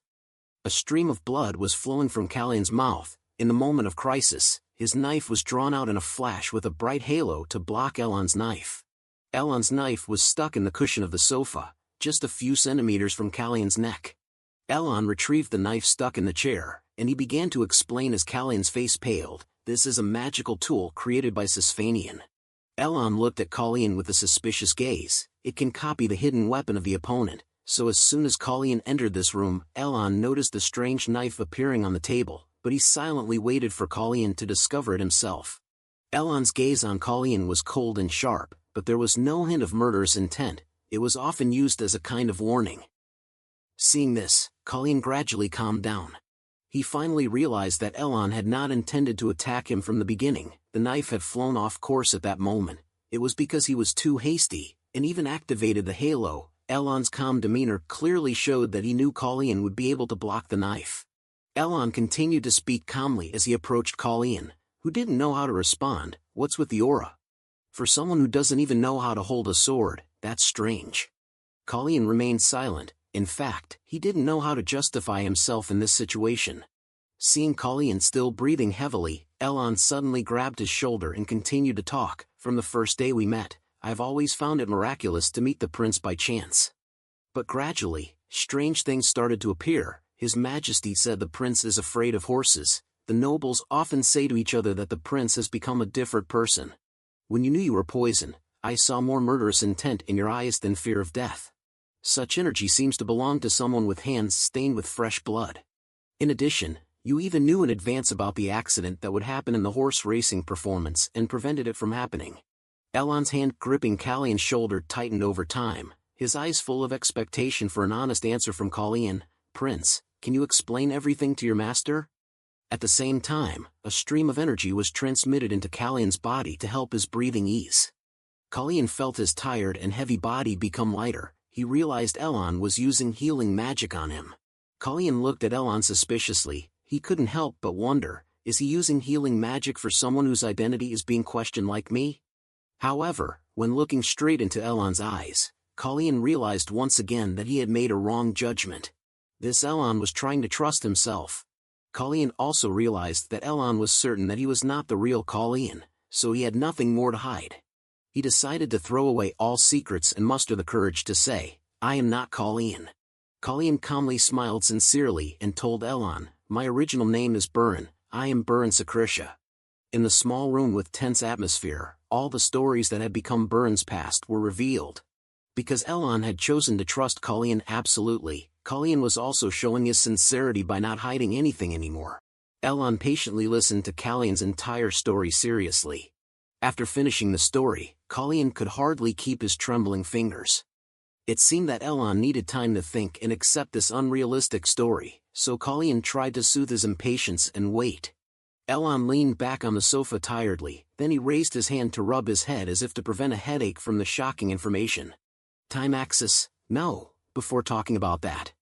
A stream of blood was flowing from Callion's mouth. In the moment of crisis, his knife was drawn out in a flash with a bright halo to block Elon's knife. Elon's knife was stuck in the cushion of the sofa, just a few centimeters from Callion's neck. Elon retrieved the knife stuck in the chair, and he began to explain as Callion's face paled. This is a magical tool created by Sisfanian. Elon looked at Cullion with a suspicious gaze. It can copy the hidden weapon of the opponent, so as soon as Cullion entered this room, Elon noticed the strange knife appearing on the table, but he silently waited for Cullion to discover it himself. Elon's gaze on Cullion was cold and sharp, but there was no hint of murderous intent. It was often used as a kind of warning. Seeing this, Cullion gradually calmed down. He finally realized that Elon had not intended to attack him from the beginning. The knife had flown off course at that moment. It was because he was too hasty, and even activated the halo. Elon's calm demeanor clearly showed that he knew Cullion would be able to block the knife. Elon continued to speak calmly as he approached Cullion, who didn't know how to respond. What's with the aura? For someone who doesn't even know how to hold a sword, that's strange. Cullion remained silent. In fact, he didn't know how to justify himself in this situation. Seeing Cullion still breathing heavily, Elon suddenly grabbed his shoulder and continued to talk. From the first day we met, I've always found it miraculous to meet the prince by chance. But gradually, strange things started to appear. His Majesty said the prince is afraid of horses. the nobles often say to each other that the prince has become a different person. When you knew you were poison, I saw more murderous intent in your eyes than fear of death. Such energy seems to belong to someone with hands stained with fresh blood. In addition, you even knew in advance about the accident that would happen in the horse racing performance and prevented it from happening. Elon's hand gripping Kallian's shoulder tightened over time, his eyes full of expectation for an honest answer from Kallian. Prince, can you explain everything to your master? At the same time, a stream of energy was transmitted into Kallian's body to help his breathing ease. Kallian felt his tired and heavy body become lighter. He realized Elon was using healing magic on him. Kallian looked at Elon suspiciously. He couldn't help but wonder, is he using healing magic for someone whose identity is being questioned like me? However, when looking straight into Elon's eyes, Kallian realized once again that he had made a wrong judgment. This Elon was trying to trust himself. Kallian also realized that Elon was certain that he was not the real Kallian, so he had nothing more to hide. He decided to throw away all secrets and muster the courage to say, I am not Kallian. Kallian calmly smiled sincerely and told Elon, my original name is Burin, I am Burin Sakrisha. In the small room with tense atmosphere, all the stories that had become Burin's past were revealed. Because Elon had chosen to trust Kallian absolutely, Kallian was also showing his sincerity by not hiding anything anymore. Elon patiently listened to Kallian's entire story seriously. After finishing the story, Kallian could hardly keep his trembling fingers. It seemed that Elon needed time to think and accept this unrealistic story, so Kallian tried to soothe his impatience and wait. Elon leaned back on the sofa tiredly, then he raised his hand to rub his head as if to prevent a headache from the shocking information. Time axis, no, before talking about that.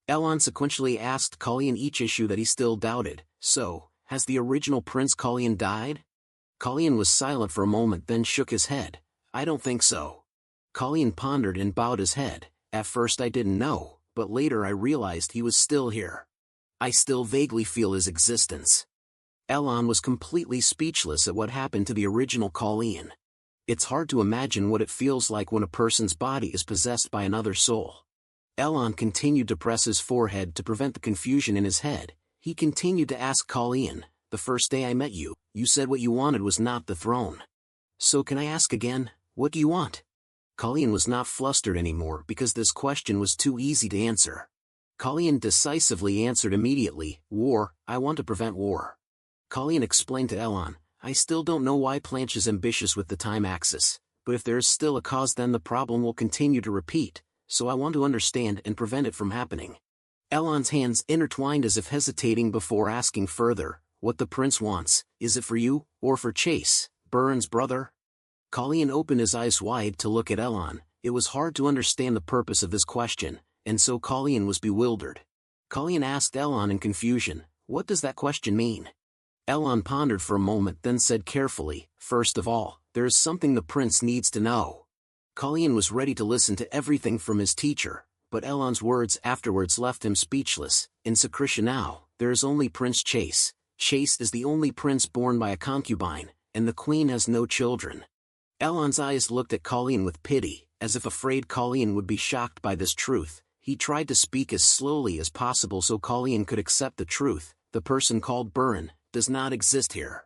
Elon sequentially asked Kallian each issue that he still doubted. So, has the original Prince Kallian died? Kallian was silent for a moment then shook his head. I don't think so. Kallian pondered and bowed his head. At first I didn't know, but later I realized he was still here. I still vaguely feel his existence. Elon was completely speechless at what happened to the original Kallian. It's hard to imagine what it feels like when a person's body is possessed by another soul. Elon continued to press his forehead to prevent the confusion in his head. He continued to ask Kallian, the first day I met you, you said what you wanted was not the throne. So can I ask again, what do you want? Kallian was not flustered anymore because this question was too easy to answer. Kallian decisively answered immediately, war, I want to prevent war. Kallian explained to Elon, I still don't know why Planche is ambitious with the time axis, but if there is still a cause then the problem will continue to repeat, so I want to understand and prevent it from happening. Elon's hands intertwined as if hesitating before asking further, what the prince wants, is it for you, or for Chase, Burin's brother? Kallian opened his eyes wide to look at Elon. It was hard to understand the purpose of this question, and so Kallian was bewildered. Kallian asked Elon in confusion, what does that question mean? Elon pondered for a moment then said carefully, first of all, there is something the prince needs to know. Kallian was ready to listen to everything from his teacher, but Elon's words afterwards left him speechless. In Sakrisha now, there is only Prince Chase. Chase is the only prince born by a concubine, and the queen has no children. Elon's eyes looked at Kallian with pity, as if afraid Kallian would be shocked by this truth. He tried to speak as slowly as possible so Kallian could accept the truth. The person called Burin does not exist here.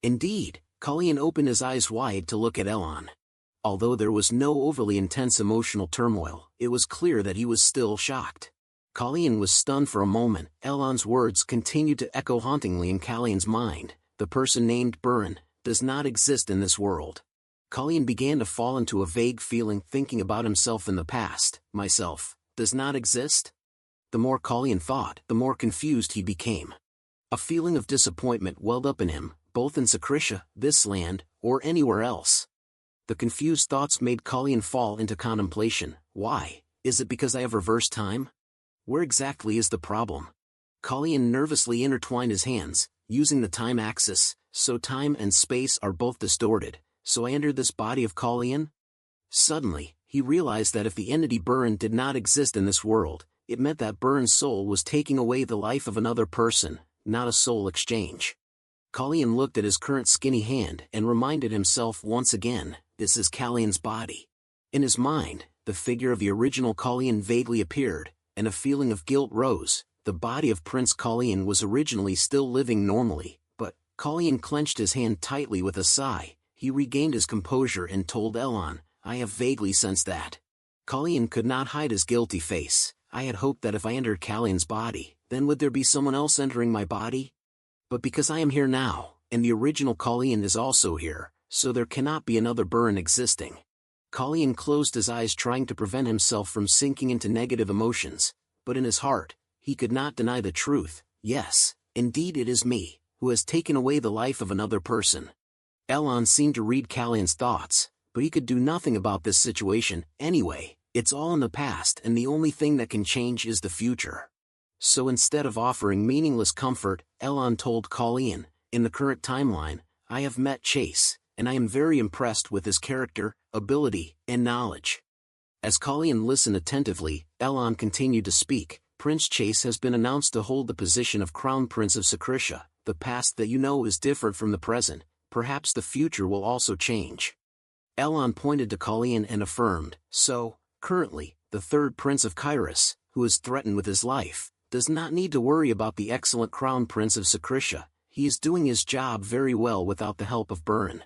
Indeed, Kallian opened his eyes wide to look at Elon. Although there was no overly intense emotional turmoil, it was clear that he was still shocked. Kallian was stunned for a moment. Elon's words continued to echo hauntingly in Kallian's mind. The person named Burin does not exist in this world. Kallian began to fall into a vague feeling thinking about himself in the past. Myself does not exist? The more Kallian thought, the more confused he became. A feeling of disappointment welled up in him, both in Sakrisha, this land, or anywhere else. The confused thoughts made Kallian fall into contemplation. Why? Is it because I have reversed time? Where exactly is the problem? Kallian nervously intertwined his hands, using the time axis, so time and space are both distorted. So I entered this body of Kallian? Suddenly, he realized that if the entity Burin did not exist in this world, it meant that Burin's soul was taking away the life of another person, not a soul exchange. Kallian looked at his current skinny hand and reminded himself once again, this is Kallian's body. In his mind, the figure of the original Kallian vaguely appeared, and a feeling of guilt rose. the body of Prince Kalian was originally still living normally, but Kalian clenched his hand tightly with a sigh. He regained his composure and told Elon, "I have vaguely sensed that." Kalian could not hide his guilty face. "I had hoped that if I entered Kalian's body, then would there be someone else entering my body? But because I am here now, and the original Kalian is also here, so there cannot be another Burn existing." Kalian closed his eyes trying to prevent himself from sinking into negative emotions, but in his heart, he could not deny the truth. "Yes, indeed it is me, who has taken away the life of another person." Elon seemed to read Kalian's thoughts, but he could do nothing about this situation. "Anyway, it's all in the past and the only thing that can change is the future." So instead of offering meaningless comfort, Elon told Kalian, "In the current timeline, I have met Chase, and I am very impressed with his character, ability, and knowledge." As Kalian listened attentively, Elon continued to speak. "Prince Chase has been announced to hold the position of Crown Prince of Sakrisha. The past that you know is different from the present. Perhaps the future will also change." Elon pointed to Kalian and affirmed, "So, currently, the third Prince of Kairos, who is threatened with his life, does not need to worry about the excellent Crown Prince of Sakrisha. He is doing his job very well without the help of Burn."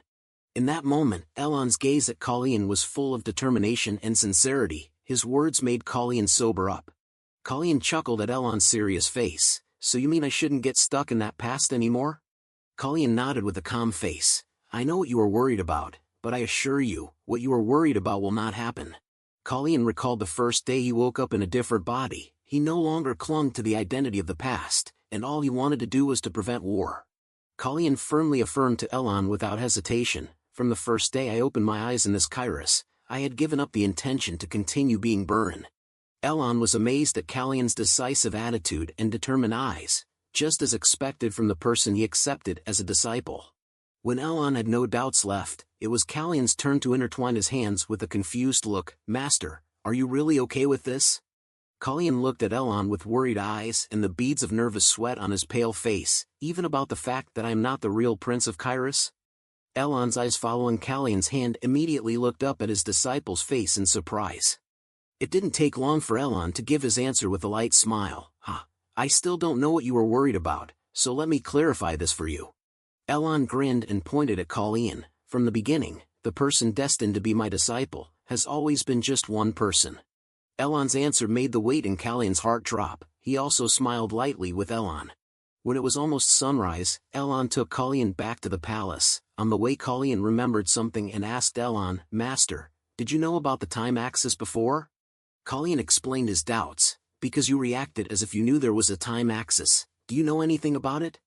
In that moment, Elon's gaze at Kalian was full of determination and sincerity. His words made Kalian sober up. Kalian chuckled at Elon's serious face. "So you mean I shouldn't get stuck in that past anymore?" Kalian nodded with a calm face. "I know what you are worried about, but I assure you, what you are worried about will not happen." Kalian recalled the first day he woke up in a different body. He no longer clung to the identity of the past, and all he wanted to do was to prevent war. Kalian firmly affirmed to Elon without hesitation, "From the first day I opened my eyes in this Kairos, I had given up the intention to continue being Burn." Elon was amazed at Kalian's decisive attitude and determined eyes, just as expected from the person he accepted as a disciple. When Elon had no doubts left, it was Kalian's turn to intertwine his hands with a confused look. "Master, are you really okay with this?" Kalian looked at Elon with worried eyes and the beads of nervous sweat on his pale face. "Even about the fact that I am not the real Prince of Kairos?" Elon's eyes following Kalian's hand immediately looked up at his disciple's face in surprise. It didn't take long for Elon to give his answer with a light smile. I still don't know what you are worried about, so let me clarify this for you." Elon grinned and pointed at Kalian. "From the beginning, the person destined to be my disciple has always been just one person." Elon's answer made the weight in Kalian's heart drop. He also smiled lightly with Elon. When it was almost sunrise, Elon took Kalian back to the palace. On the way, Kalian remembered something and asked Elon, "Master, did you know about the time axis before?" Kalian explained his doubts. "Because you reacted as if you knew there was a time axis. Do you know anything about it?"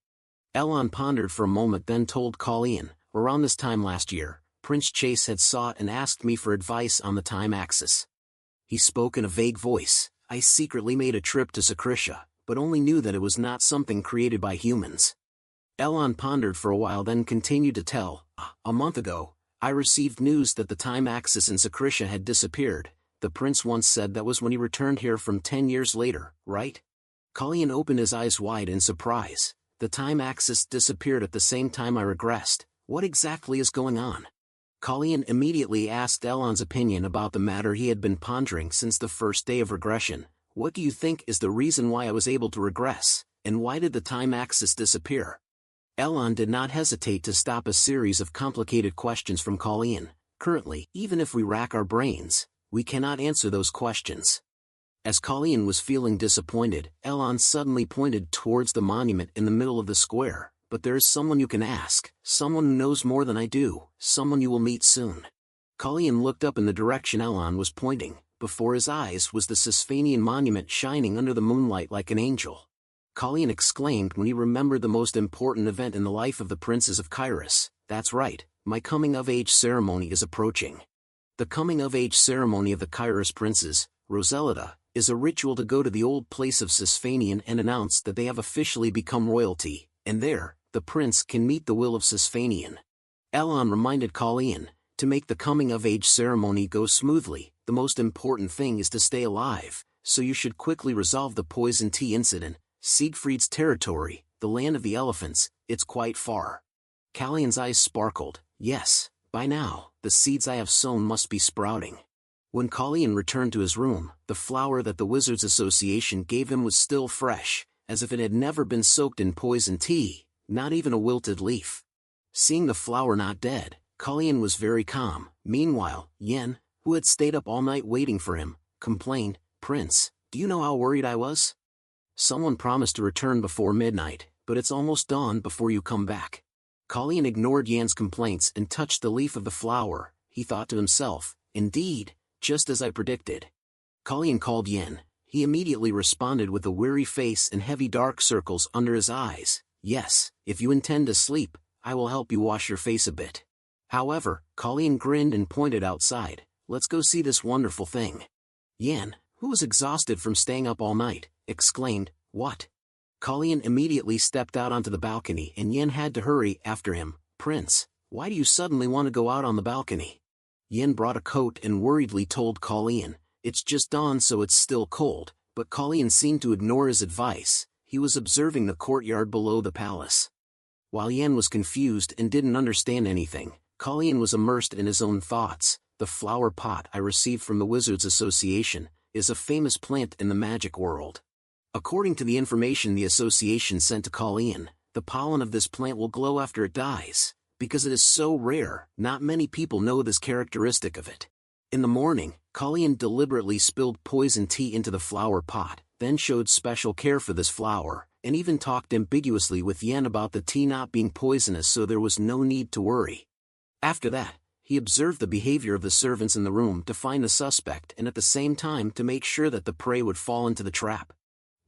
Elon pondered for a moment, then told Kalian, "Around this time last year, Prince Chase had sought and asked me for advice on the time axis." He spoke in a vague voice. "I secretly made a trip to Sakrisha, but only knew that it was not something created by humans." Elon pondered for a while, then continued to tell, "A month ago, I received news that the time axis in Sakrisha had disappeared. The prince once said that was when he returned here from 10 years later, right?" Kalian opened his eyes wide in surprise. "The time axis disappeared at the same time I regressed. What exactly is going on?" Kalian immediately asked Elon's opinion about the matter he had been pondering since the first day of regression. "What do you think is the reason why I was able to regress, and why did the time axis disappear?" Elon did not hesitate to stop a series of complicated questions from Kalian. "Currently, even if we rack our brains, we cannot answer those questions." As Kalian was feeling disappointed, Elon suddenly pointed towards the monument in the middle of the square. "But there is someone you can ask, someone who knows more than I do, someone you will meet soon." Kalian looked up in the direction Elon was pointing. Before his eyes was the Sisfanian monument shining under the moonlight like an angel. Kalian exclaimed when he remembered the most important event in the life of the princes of Kairos. "That's right, my coming-of-age ceremony is approaching." The coming-of-age ceremony of the Kairos princes, Roselita, is a ritual to go to the old place of Sisfanian and announce that they have officially become royalty, and there, the prince can meet the will of Sisfanian. Elon reminded Kalian, "To make the coming-of-age ceremony go smoothly, the most important thing is to stay alive, so you should quickly resolve the poison tea incident. Siegfried's territory, the land of the elephants, it's quite far." Kalian's eyes sparkled. "Yes, by now, the seeds I have sown must be sprouting." When Colleen returned to his room, the flower that the Wizards Association gave him was still fresh, as if it had never been soaked in poison tea, not even a wilted leaf. Seeing the flower not dead, Colleen was very calm. Meanwhile, Yen, who had stayed up all night waiting for him, complained, "Prince, do you know how worried I was? Someone promised to return before midnight, but it's almost dawn before you come back." Colleen ignored Yan's complaints and touched the leaf of the flower. He thought to himself, "Indeed, just as I predicted." Colleen called Yen. He immediately responded with a weary face and heavy dark circles under his eyes. "Yes, if you intend to sleep, I will help you wash your face a bit." However, Colleen grinned and pointed outside. "Let's go see this wonderful thing." Yen, who was exhausted from staying up all night, exclaimed, "What?" Colleen immediately stepped out onto the balcony and Yen had to hurry after him. "Prince, why do you suddenly want to go out on the balcony?" Yen brought a coat and worriedly told Colleen, "It's just dawn so it's still cold," but Colleen seemed to ignore his advice. He was observing the courtyard below the palace. While Yen was confused and didn't understand anything, Colleen was immersed in his own thoughts. "The flower pot I received from the Wizards Association is a famous plant in the magic world. According to the information the association sent to Colleen, the pollen of this plant will glow after it dies. Because it is so rare, not many people know this characteristic of it." In the morning, Colleen deliberately spilled poison tea into the flower pot, then showed special care for this flower, and even talked ambiguously with Yen about the tea not being poisonous, so there was no need to worry. After that, he observed the behavior of the servants in the room to find the suspect and at the same time to make sure that the prey would fall into the trap.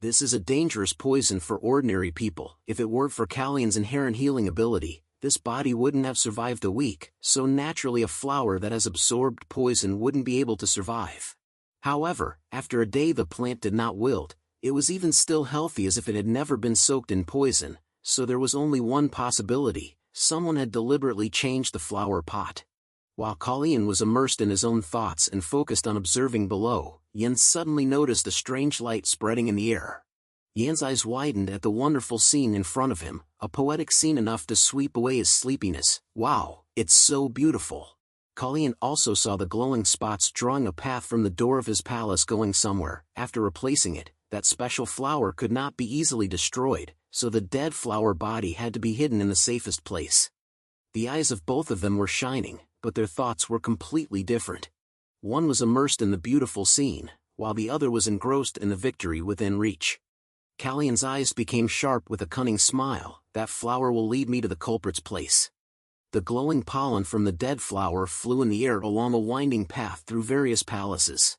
This is a dangerous poison for ordinary people. If it weren't for Colleen's inherent healing ability, this body wouldn't have survived a week, so naturally a flower that has absorbed poison wouldn't be able to survive. However, after a day the plant did not wilt, it was even still healthy as if it had never been soaked in poison, so there was only one possibility: someone had deliberately changed the flower pot. While Colleen was immersed in his own thoughts and focused on observing below, Yen suddenly noticed a strange light spreading in the air. Yen's eyes widened at the wonderful scene in front of him, a poetic scene enough to sweep away his sleepiness. "Wow, it's so beautiful." Colleen also saw the glowing spots drawing a path from the door of his palace going somewhere. After replacing it, that special flower could not be easily destroyed, so the dead flower body had to be hidden in the safest place. The eyes of both of them were shining, but their thoughts were completely different. One was immersed in the beautiful scene, while the other was engrossed in the victory within reach. Colleen's eyes became sharp with a cunning smile. "That flower will lead me to the culprit's place." The glowing pollen from the dead flower flew in the air along a winding path through various palaces.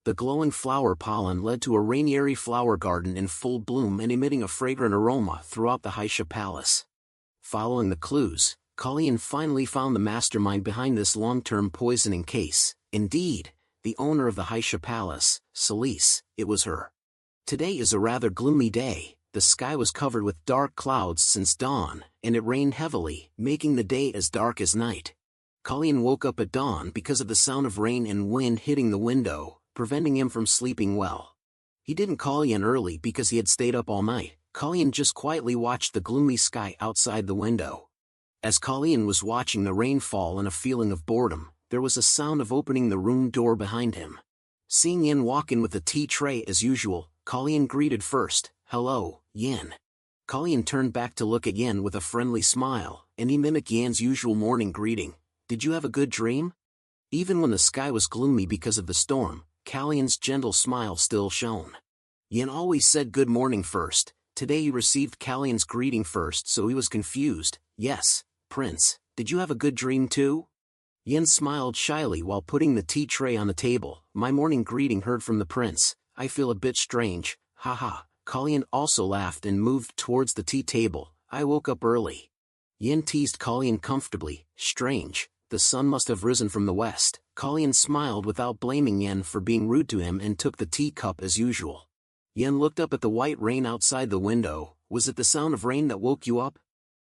The glowing flower pollen led to a rainieri flower garden in full bloom and emitting a fragrant aroma throughout the Haisha palace. Following the clues, Colleen finally found the mastermind behind this long-term poisoning case. Indeed, the owner of the Haisha palace, Celise. It was her. Today is a rather gloomy day. The sky was covered with dark clouds since dawn, and it rained heavily, making the day as dark as night. Colleen woke up at dawn because of the sound of rain and wind hitting the window, preventing him from sleeping well. He didn't call Yen early because he had stayed up all night. Colleen just quietly watched the gloomy sky outside the window. As Colleen was watching the rain fall and a feeling of boredom, there was a sound of opening the room door behind him. Seeing Yen walk in with a tea tray as usual, Colleen greeted first. "Hello, Yen." Colleen turned back to look at Yen with a friendly smile, and he mimicked Yen's usual morning greeting. "Did you have a good dream?" Even when the sky was gloomy because of the storm, Colleen's gentle smile still shone. Yen always said good morning first. Today he received Colleen's greeting first, so he was confused. "Yes, Prince, did you have a good dream too?" Yen smiled shyly while putting the tea tray on the table. "My morning greeting heard from the prince. I feel a bit strange, haha." Colleen also laughed and moved towards the tea table. "I woke up early." Yen teased Colleen comfortably. "Strange, the sun must have risen from the west." Colleen smiled without blaming Yen for being rude to him and took the teacup as usual. Yen looked up at the white rain outside the window. "Was it the sound of rain that woke you up?"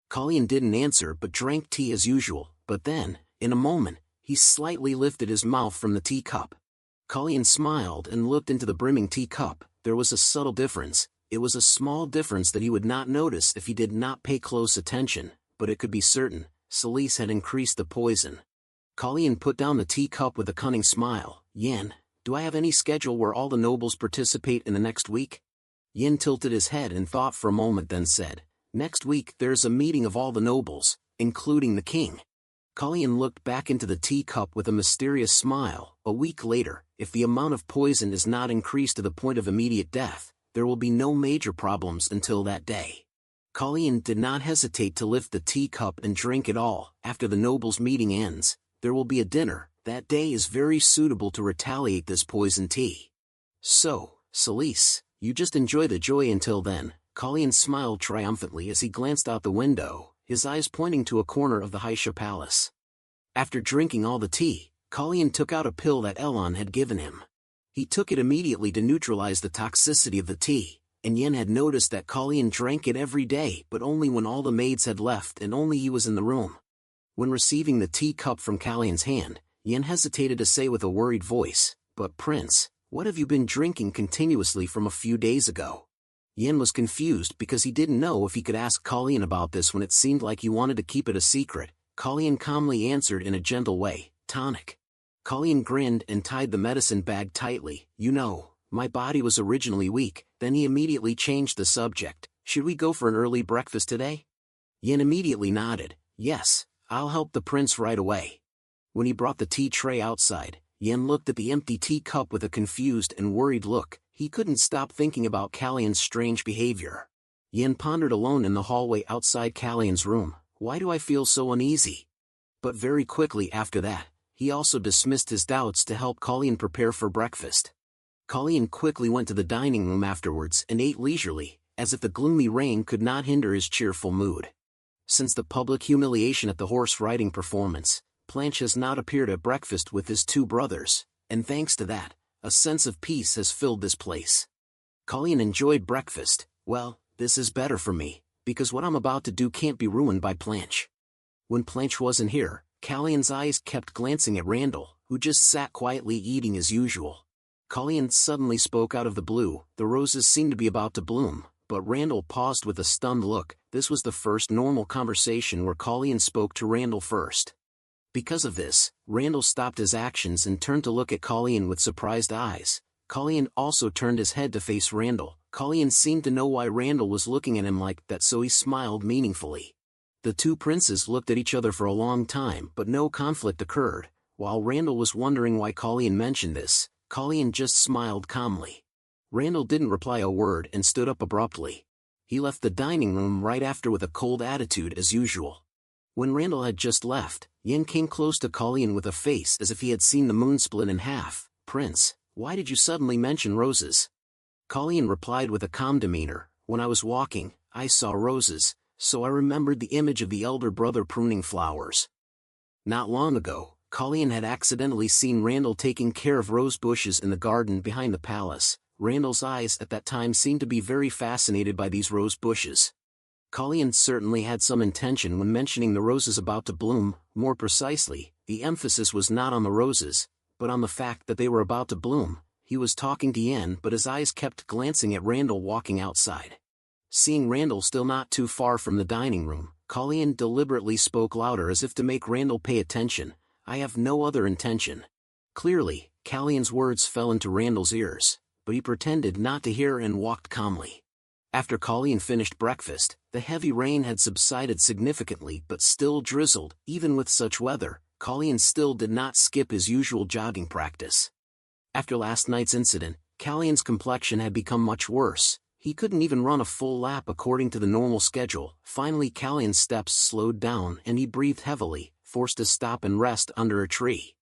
Colleen didn't answer but drank tea as usual, but then, in a moment, he slightly lifted his mouth from the teacup. Colleen smiled and looked into the brimming teacup. There was a subtle difference. It was a small difference that he would not notice if he did not pay close attention, but it could be certain. Celise had increased the poison. Colleen put down the teacup with a cunning smile. Yin, do I have any schedule where all the nobles participate in the next week? Yin tilted his head and thought for a moment, then said, next week there's a meeting of all the nobles, including the king. Kalyan looked back into the teacup with a mysterious smile. A week later, if the amount of poison is not increased to the point of immediate death, there will be no major problems until that day. Kalyan did not hesitate to lift the teacup and drink it all. After the nobles' meeting ends, there will be a dinner. That day is very suitable to retaliate this poison tea. So, Celise, you just enjoy the joy until then. Kalyan smiled triumphantly as he glanced out the window, his eyes pointing to a corner of the Haisha palace. After drinking all the tea, Kalyan took out a pill that Elon had given him. He took it immediately to neutralize the toxicity of the tea, and Yen had noticed that Kalyan drank it every day, but only when all the maids had left and only he was in the room. When receiving the teacup from Kalyan's hand, Yen hesitated to say with a worried voice, "But Prince, what have you been drinking continuously from a few days ago?" Yen was confused because he didn't know if he could ask Kalyan about this when it seemed like he wanted to keep it a secret. Kalyan calmly answered in a gentle way, "Tonic." Kalyan grinned and tied the medicine bag tightly. "You know, my body was originally weak." Then he immediately changed the subject. "Should we go for an early breakfast today?" Yen immediately nodded. "Yes, I'll help the prince right away." When he brought the tea tray outside, Yen looked at the empty teacup with a confused and worried look. He couldn't stop thinking about Kalyan's strange behavior. Yen pondered alone in the hallway outside Kalyan's room. Why do I feel so uneasy? But very quickly after that, he also dismissed his doubts to help Kalyan prepare for breakfast. Kalyan quickly went to the dining room afterwards and ate leisurely, as if the gloomy rain could not hinder his cheerful mood. Since the public humiliation at the horse riding performance, Planche has not appeared at breakfast with his two brothers, and thanks to that, a sense of peace has filled this place. Kalyan enjoyed breakfast. Well, this is better for me, because what I'm about to do can't be ruined by Planche. When Planche wasn't here, Kalyan's eyes kept glancing at Randall, who just sat quietly eating as usual. Kalyan suddenly spoke out of the blue. The roses seemed to be about to bloom, but Randall paused with a stunned look. This was the first normal conversation where Kalyan spoke to Randall first. Because of this, Randall stopped his actions and turned to look at Kalyan with surprised eyes. Kalyan also turned his head to face Randall. Kalyan seemed to know why Randall was looking at him like that, so he smiled meaningfully. The two princes looked at each other for a long time, but no conflict occurred. While Randall was wondering why Kalyan mentioned this, Kalyan just smiled calmly. Randall didn't reply a word and stood up abruptly. He left the dining room right after with a cold attitude as usual. When Randall had just left, Yen came close to Kalyan with a face as if he had seen the moon split in half. "Prince, why did you suddenly mention roses?" Kalyan replied with a calm demeanor. "When I was walking, I saw roses, so I remembered the image of the elder brother pruning flowers." Not long ago, Kalyan had accidentally seen Randall taking care of rose bushes in the garden behind the palace. Randall's eyes at that time seemed to be very fascinated by these rose bushes. Kalyan certainly had some intention when mentioning the roses about to bloom. More precisely, the emphasis was not on the roses, but on the fact that they were about to bloom. He was talking to Yen, but his eyes kept glancing at Randall walking outside. Seeing Randall still not too far from the dining room, Kalyan deliberately spoke louder as if to make Randall pay attention. "I have no other intention." Clearly, Kalyan's words fell into Randall's ears, but he pretended not to hear and walked calmly. After Kalyan finished breakfast, the heavy rain had subsided significantly but still drizzled. Even with such weather, Kalyan still did not skip his usual jogging practice. After last night's incident, Kalyan's complexion had become much worse. He couldn't even run a full lap according to the normal schedule. Finally, Kalyan's steps slowed down and he breathed heavily, forced to stop and rest under a tree.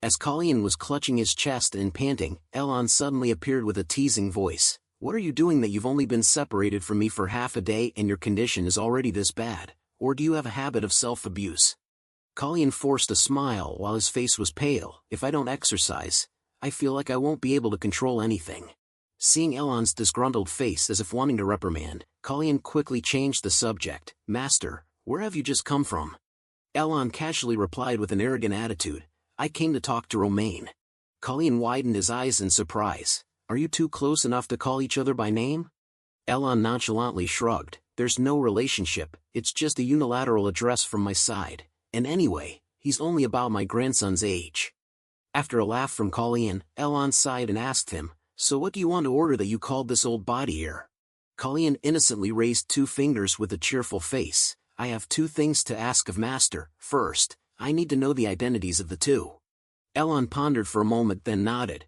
As Kalyan was clutching his chest and panting, Elon suddenly appeared with a teasing voice. "What are you doing that you've only been separated from me for half a day and your condition is already this bad? Or do you have a habit of self-abuse?" Kalyan forced a smile while his face was pale. "If I don't exercise, I feel like I won't be able to control anything." Seeing Elon's disgruntled face as if wanting to reprimand, Kalyan quickly changed the subject. "Master, where have you just come from?" Elon casually replied with an arrogant attitude. "I came to talk to Romaine." Kalyan widened his eyes in surprise. "Are you two close enough to call each other by name?" Elon nonchalantly shrugged. "There's no relationship, it's just a unilateral address from my side, and anyway, he's only about my grandson's age." After a laugh from Colleen, Elon sighed and asked him, "So what do you want to order that you called this old body here?" Colleen innocently raised 2 fingers with a cheerful face. "I have 2 things to ask of Master. First, I need to know the identities of the 2. Elon pondered for a moment then nodded.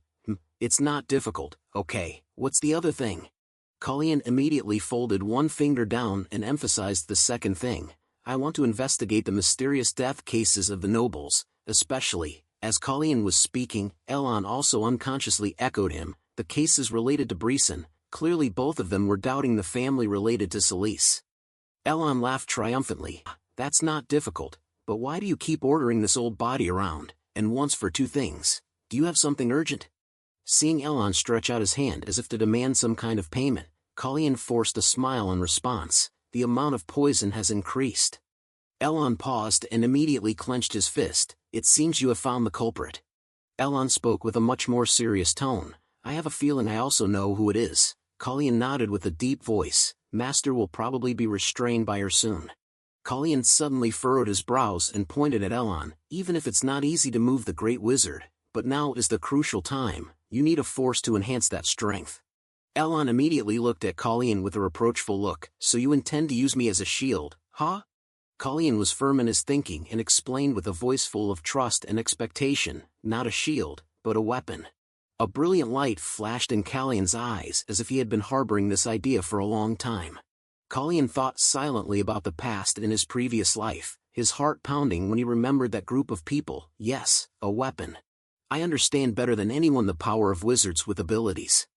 It's not difficult. Okay, what's the other thing?" Colleen immediately folded 1 finger down and emphasized the second thing. "I want to investigate the mysterious death cases of the nobles, especially." As Colleen was speaking, Elon also unconsciously echoed him, the cases related to Brisson. Clearly both of them were doubting the family related to Celise. Elon laughed triumphantly. "That's not difficult, but why do you keep ordering this old body around, and once for 2 things? Do you have something urgent?" Seeing Elon stretch out his hand as if to demand some kind of payment, Colleen forced a smile in response. "The amount of poison has increased." Elon paused and immediately clenched his fist. "It seems you have found the culprit." Elon spoke with a much more serious tone. "I have a feeling I also know who it is." Colleen nodded with a deep voice. "Master will probably be restrained by her soon." Colleen suddenly furrowed his brows and pointed at Elon. "Even if it's not easy to move the great wizard, but now is the crucial time, you need a force to enhance that strength." Elon immediately looked at Colleen with a reproachful look. "So you intend to use me as a shield, huh?" Colleen was firm in his thinking and explained with a voice full of trust and expectation, "Not a shield, but a weapon." A brilliant light flashed in Colleen's eyes as if he had been harboring this idea for a long time. Colleen thought silently about the past in his previous life, his heart pounding when he remembered that group of people. "Yes, a weapon. I understand better than anyone the power of wizards with abilities.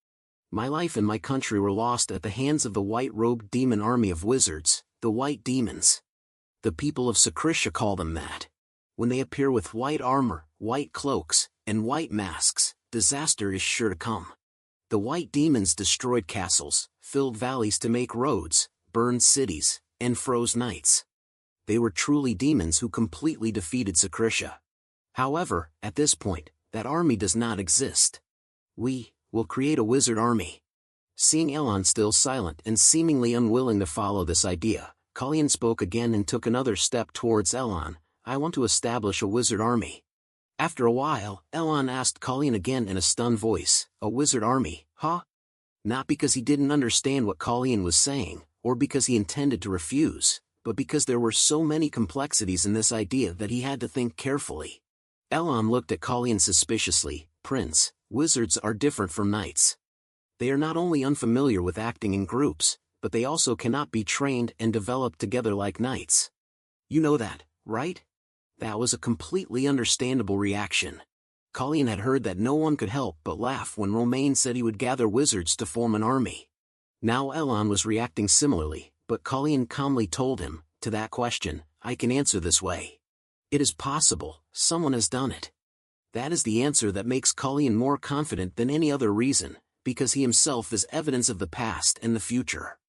My life and my country were lost at the hands of the white-robed demon army of wizards, the White Demons. The people of Secretia call them that. When they appear with white armor, white cloaks, and white masks, disaster is sure to come. The White Demons destroyed castles, filled valleys to make roads, burned cities, and froze nights. They were truly demons who completely defeated Secretia. However, at this point, that army does not exist. We will create a wizard army." Seeing Elon still silent and seemingly unwilling to follow this idea, Colleen spoke again and took another step towards Elon. "I want to establish a wizard army." After a while, Elon asked Colleen again in a stunned voice, "A wizard army, huh?" Not because he didn't understand what Colleen was saying, or because he intended to refuse, but because there were so many complexities in this idea that he had to think carefully. Elon looked at Colleen suspiciously. "Prince, wizards are different from knights. They are not only unfamiliar with acting in groups, but they also cannot be trained and developed together like knights. You know that, right?" That was a completely understandable reaction. Colleen had heard that no one could help but laugh when Romain said he would gather wizards to form an army. Now Elon was reacting similarly, but Colleen calmly told him, "To that question, I can answer this way. It is possible, someone has done it." That is the answer that makes Colleen more confident than any other reason, because he himself is evidence of the past and the future.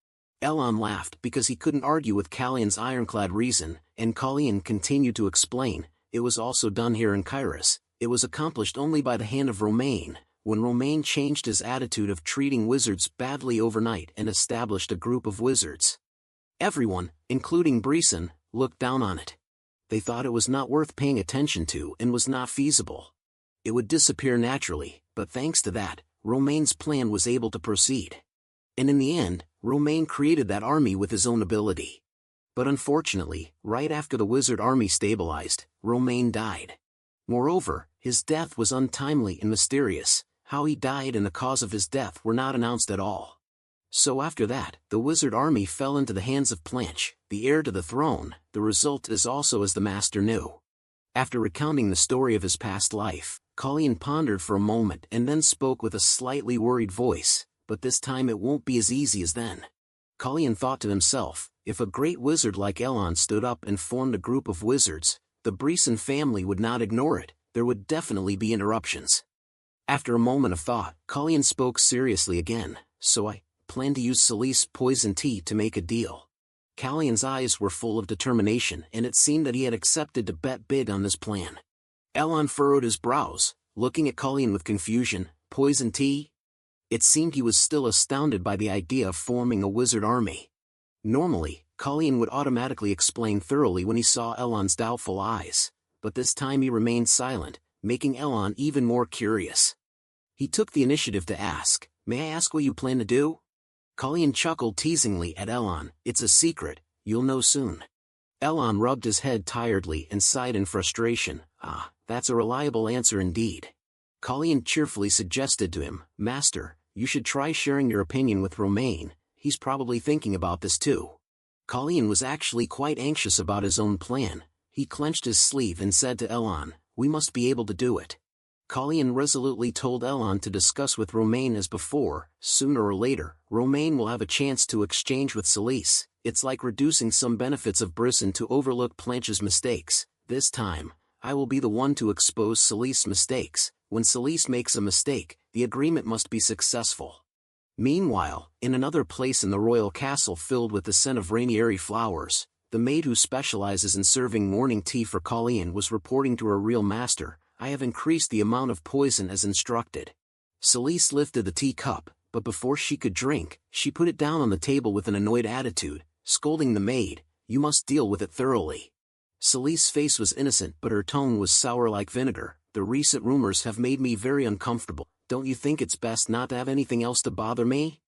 Elon laughed because he couldn't argue with Colleen's ironclad reason, and Colleen continued to explain, "It was also done here in Kairos. It was accomplished only by the hand of Romain, when Romain changed his attitude of treating wizards badly overnight and established a group of wizards. Everyone, including Brisson, looked down on it. They thought it was not worth paying attention to and was not feasible. It would disappear naturally, but thanks to that, Romain's plan was able to proceed. And in the end, Romain created that army with his own ability. But unfortunately, right after the wizard army stabilized, Romain died. Moreover, his death was untimely and mysterious. How he died and the cause of his death were not announced at all. So after that, the wizard army fell into the hands of Planche, the heir to the throne. The result is also as the master knew." After recounting the story of his past life, Colleen pondered for a moment and then spoke with a slightly worried voice, "But this time it won't be as easy as then." Colleen thought to himself, if a great wizard like Elon stood up and formed a group of wizards, the Brisson family would not ignore it. There would definitely be interruptions. After a moment of thought, Colleen spoke seriously again, "So I plan to use Celise poison tea to make a deal." Colleen's eyes were full of determination and it seemed that he had accepted to bet big on this plan. Elon furrowed his brows, looking at Colleen with confusion. "Poison tea?" It seemed he was still astounded by the idea of forming a wizard army. Normally, Colleen would automatically explain thoroughly when he saw Elon's doubtful eyes, but this time he remained silent, making Elon even more curious. He took the initiative to ask, "May I ask what you plan to do?" Colleen chuckled teasingly at Elon, "It's a secret, you'll know soon." Elon rubbed his head tiredly and sighed in frustration. "Ah, that's a reliable answer indeed." Colleen cheerfully suggested to him, "Master, you should try sharing your opinion with Romain, he's probably thinking about this too." Colleen was actually quite anxious about his own plan. He clenched his sleeve and said to Elon, "We must be able to do it." Colleen resolutely told Elon to discuss with Romain as before. Sooner or later, Romain will have a chance to exchange with Celise. It's like reducing some benefits of Brisson to overlook Planche's mistakes. This time, I will be the one to expose Celise's mistakes. When Celise makes a mistake, the agreement must be successful. Meanwhile, in another place in the royal castle filled with the scent of Reincarnated flowers, the maid who specializes in serving morning tea for Colleen was reporting to her real master, "I have increased the amount of poison as instructed." Celise lifted the teacup, but before she could drink, she put it down on the table with an annoyed attitude, scolding the maid, "You must deal with it thoroughly." Celise's face was innocent but her tone was sour like vinegar. "The recent rumors have made me very uncomfortable. Don't you think it's best not to have anything else to bother me?"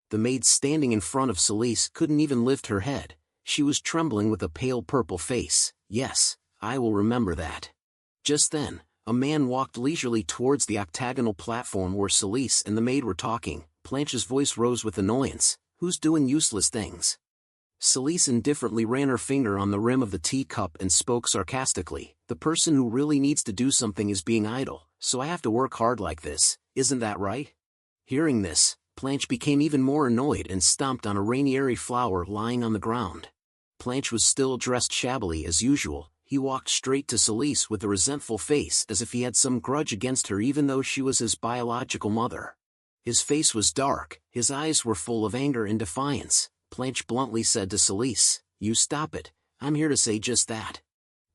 The maid standing in front of Celise couldn't even lift her head. She was trembling with a pale purple face. "Yes, I will remember that." Just then, a man walked leisurely towards the octagonal platform where Celise and the maid were talking. Planche's voice rose with annoyance. "Who's doing useless things?" Celise indifferently ran her finger on the rim of the teacup and spoke sarcastically. "The person who really needs to do something is being idle, so I have to work hard like this, isn't that right?" Hearing this, Planche became even more annoyed and stomped on a Reincarnated flower lying on the ground. Planche was still dressed shabbily as usual. He walked straight to Celise with a resentful face as if he had some grudge against her even though she was his biological mother. His face was dark, his eyes were full of anger and defiance. Planche bluntly said to Celise, "You stop it, I'm here to say just that."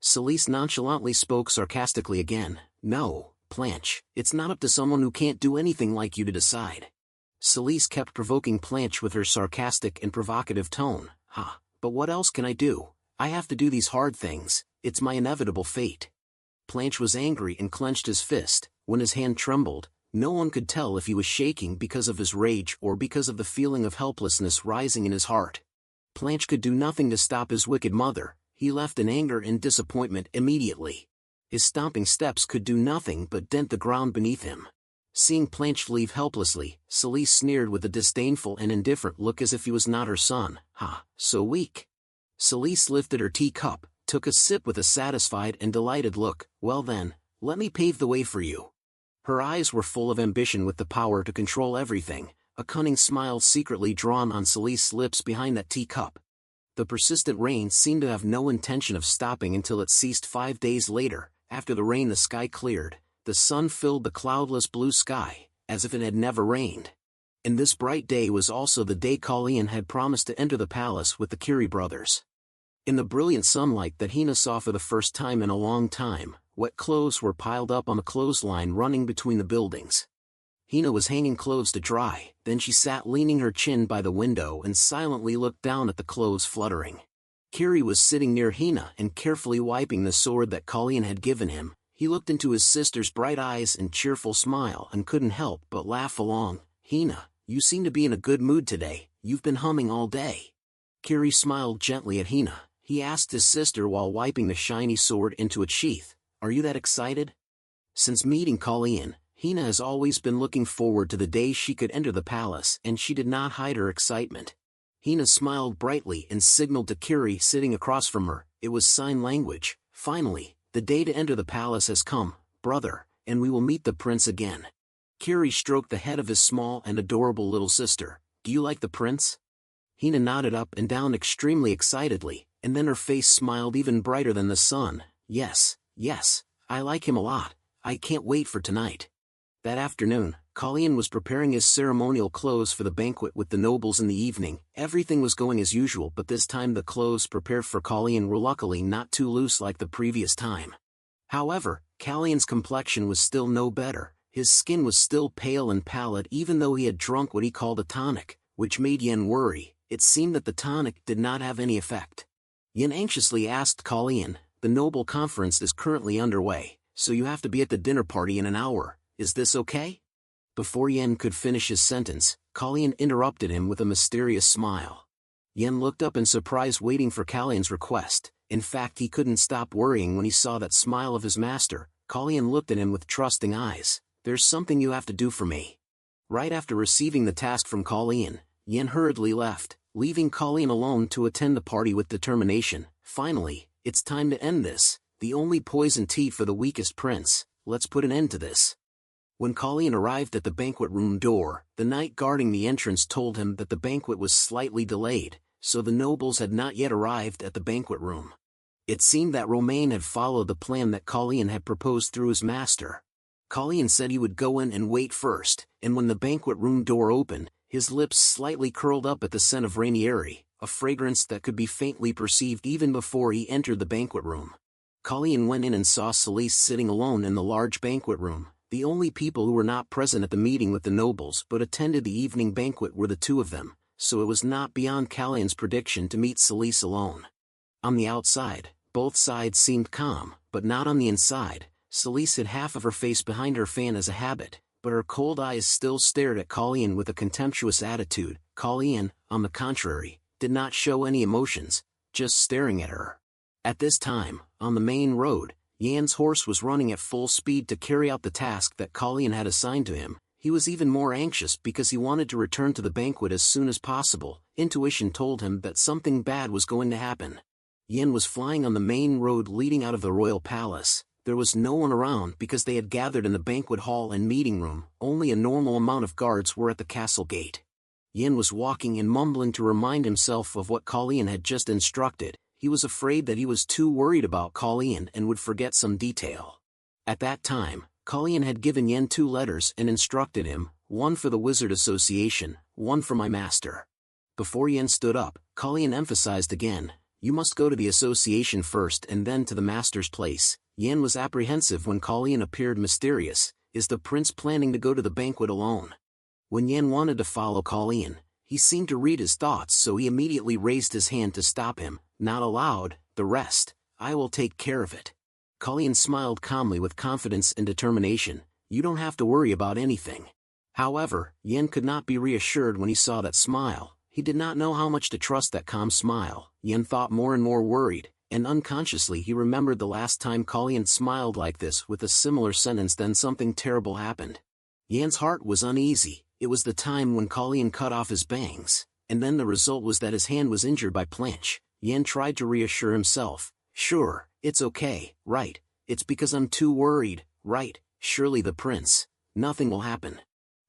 Celise nonchalantly spoke sarcastically again, "No, Planche, it's not up to someone who can't do anything like you to decide." Celise kept provoking Planche with her sarcastic and provocative tone. "Ha, but what else can I do? I have to do these hard things, it's my inevitable fate." Planche was angry and clenched his fist. When his hand trembled, no one could tell if he was shaking because of his rage or because of the feeling of helplessness rising in his heart. Planche could do nothing to stop his wicked mother. He left in anger and disappointment immediately. His stomping steps could do nothing but dent the ground beneath him. Seeing Planche leave helplessly, Celise sneered with a disdainful and indifferent look as if he was not her son. "Ha, so weak." Celise lifted her teacup, took a sip with a satisfied and delighted look. "Well then, let me pave the way for you." Her eyes were full of ambition with the power to control everything, a cunning smile secretly drawn on Celise's lips behind that teacup. The persistent rain seemed to have no intention of stopping until it ceased 5 days later. After the rain the sky cleared, the sun filled the cloudless blue sky, as if it had never rained. And this bright day was also the day Colleen had promised to enter the palace with the Curie brothers. In the brilliant sunlight that Hina saw for the first time in a long time, wet clothes were piled up on the clothesline running between the buildings. Hina was hanging clothes to dry, then she sat leaning her chin by the window and silently looked down at the clothes fluttering. Curie was sitting near Hina and carefully wiping the sword that Colleen had given him. He looked into his sister's bright eyes and cheerful smile and couldn't help but laugh along. "Hina, you seem to be in a good mood today, you've been humming all day." Curie smiled gently at Hina. He asked his sister while wiping the shiny sword into its sheath, "Are you that excited?" Since meeting Colleen, Hina has always been looking forward to the day she could enter the palace and she did not hide her excitement. Hina smiled brightly and signaled to Curie sitting across from her. It was sign language. "Finally, the day to enter the palace has come, brother, and we will meet the prince again." Curie stroked the head of his small and adorable little sister. "Do you like the prince?" Hina nodded up and down extremely excitedly, and then her face smiled even brighter than the sun. Yes, I like him a lot, I can't wait for tonight." That afternoon, Colleen was preparing his ceremonial clothes for the banquet with the nobles in the evening. Everything was going as usual, but this time the clothes prepared for Colleen were luckily not too loose like the previous time. However, Colleen's complexion was still no better. His skin was still pale and pallid even though he had drunk what he called a tonic, which made Yen worry. It seemed that the tonic did not have any effect. Yen anxiously asked Colleen, "The noble conference is currently underway, so you have to be at the dinner party in an hour, is this okay? Before Yen could finish his sentence, Kalyan interrupted him with a mysterious smile. Yen looked up in surprise, waiting for Kalyan's request. In fact, he couldn't stop worrying when he saw that smile of his master. Kalyan looked at him with trusting eyes. There's something you have to do for me. Right after receiving the task from Kalyan, Yen hurriedly left, leaving Kalyan alone to attend the party with determination. Finally, it's time to end this. The only poison tea for the weakest prince. Let's put an end to this. When Kalyan arrived at the banquet room door, the knight guarding the entrance told him that the banquet was slightly delayed, so the nobles had not yet arrived at the banquet room. It seemed that Romain had followed the plan that Kalyan had proposed through his master. Kalyan said he would go in and wait first, and when the banquet room door opened, his lips slightly curled up at the scent of Rainieri, a fragrance that could be faintly perceived even before he entered the banquet room. Kalyan went in and saw Celise sitting alone in the large banquet room. The only people who were not present at the meeting with the nobles but attended the evening banquet were the two of them, so it was not beyond Kalyan's prediction to meet Celise alone. On the outside, both sides seemed calm, but not on the inside. Celise hid half of her face behind her fan as a habit, but her cold eyes still stared at Kalyan with a contemptuous attitude. Kalyan, on the contrary, did not show any emotions, just staring at her. At this time, on the main road, Yan's horse was running at full speed to carry out the task that Kalyan had assigned to him. He was even more anxious because he wanted to return to the banquet as soon as possible. Intuition told him that something bad was going to happen. Yan was flying on the main road leading out of the royal palace. There was no one around because they had gathered in the banquet hall and meeting room. Only a normal amount of guards were at the castle gate. Yan was walking and mumbling to remind himself of what Kalyan had just instructed. He was afraid that he was too worried about Kalyan and would forget some detail. At that time, Kalyan had given Yen 2 letters and instructed him, one for the Wizard Association, one for my master. Before Yen stood up, Kalyan emphasized again, you must go to the association first and then to the master's place. Yen was apprehensive when Kalyan appeared mysterious. Is the prince planning to go to the banquet alone? When Yen wanted to follow Kalyan, he seemed to read his thoughts, so he immediately raised his hand to stop him. Not aloud, the rest, I will take care of it. Kalyan smiled calmly with confidence and determination. You don't have to worry about anything. However, Yen could not be reassured when he saw that smile. He did not know how much to trust that calm smile. Yen thought more and more worried, and unconsciously he remembered the last time Kalyan smiled like this with a similar sentence, then something terrible happened. Yen's heart was uneasy. It was the time when Kalyan cut off his bangs, and then the result was that his hand was injured by Planche. Yen tried to reassure himself. Sure, it's okay, right? It's because I'm too worried, right? Surely the prince. Nothing will happen.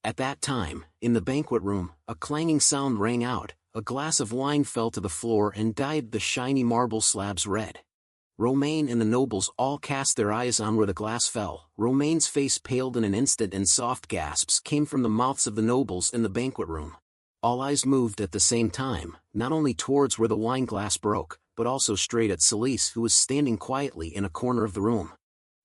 At that time, in the banquet room, a clanging sound rang out. A glass of wine fell to the floor and dyed the shiny marble slabs red. Romain and the nobles all cast their eyes on where the glass fell. Romain's face paled in an instant and soft gasps came from the mouths of the nobles in the banquet room. All eyes moved at the same time, not only towards where the wine glass broke, but also straight at Celise, who was standing quietly in a corner of the room.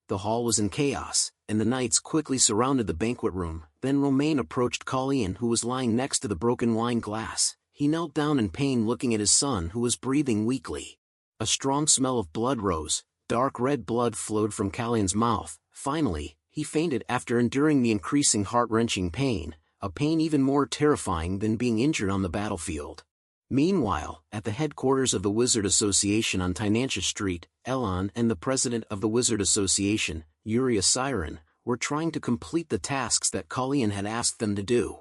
The hall was in chaos, and the knights quickly surrounded the banquet room. Then Romain approached Kalyan, who was lying next to the broken wine glass. He knelt down in pain, looking at his son, who was breathing weakly. A strong smell of blood rose. Dark red blood flowed from Kalyan's mouth. Finally, he fainted after enduring the increasing heart-wrenching pain, a pain even more terrifying than being injured on the battlefield. Meanwhile, at the headquarters of the Wizard Association on Tynantia Street, Elon and the president of the Wizard Association, Yuria Siren, were trying to complete the tasks that Kalyan had asked them to do.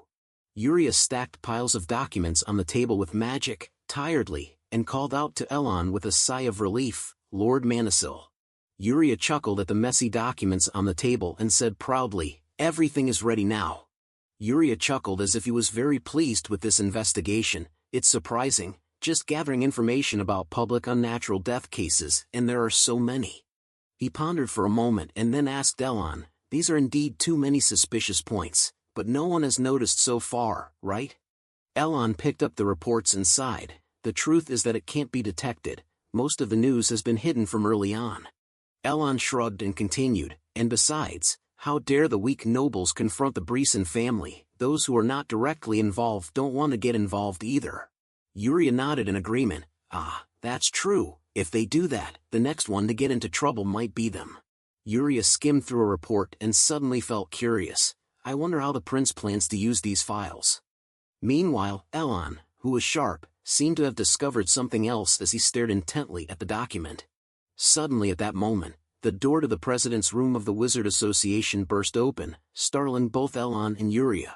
Yuria stacked piles of documents on the table with magic, tiredly, and called out to Elon with a sigh of relief, Lord Manisil. Yuria chuckled at the messy documents on the table and said proudly, everything is ready now. Yuria chuckled as if he was very pleased with this investigation. It's surprising, just gathering information about public unnatural death cases, and there are so many. He pondered for a moment and then asked Elon, these are indeed too many suspicious points, but no one has noticed so far, right? Elon picked up the reports and sighed. The truth is that it can't be detected. Most of the news has been hidden from early on. Elon shrugged and continued, and besides, how dare the weak nobles confront the Brisson family? Those who are not directly involved don't want to get involved either. Yuria nodded in agreement. Ah, that's true. If they do that, the next one to get into trouble might be them. Yuria skimmed through a report and suddenly felt curious. I wonder how the prince plans to use these files. Meanwhile, Elon, who was sharp, seemed to have discovered something else as he stared intently at the document. Suddenly at that moment, the door to the president's room of the Wizard Association burst open, startling both Elon and Yuria.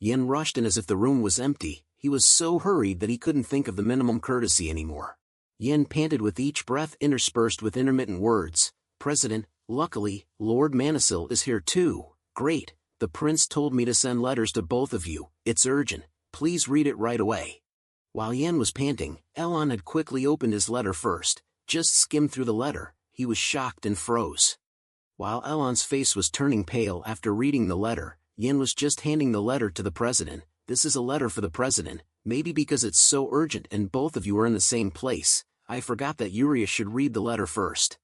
Yen rushed in as if the room was empty. He was so hurried that he couldn't think of the minimum courtesy anymore. Yen panted with each breath interspersed with intermittent words. President, luckily, Lord Manisil is here too. Great, the prince told me to send letters to both of you. It's urgent. Please read it right away. While Yen was panting, Elon had quickly opened his letter first. Just skimmed through the letter. He was shocked and froze. While Elon's face was turning pale after reading the letter, Yen was just handing the letter to the president. This is a letter for the president, maybe because it's so urgent and both of you are in the same place. I forgot that Yuria should read the letter first.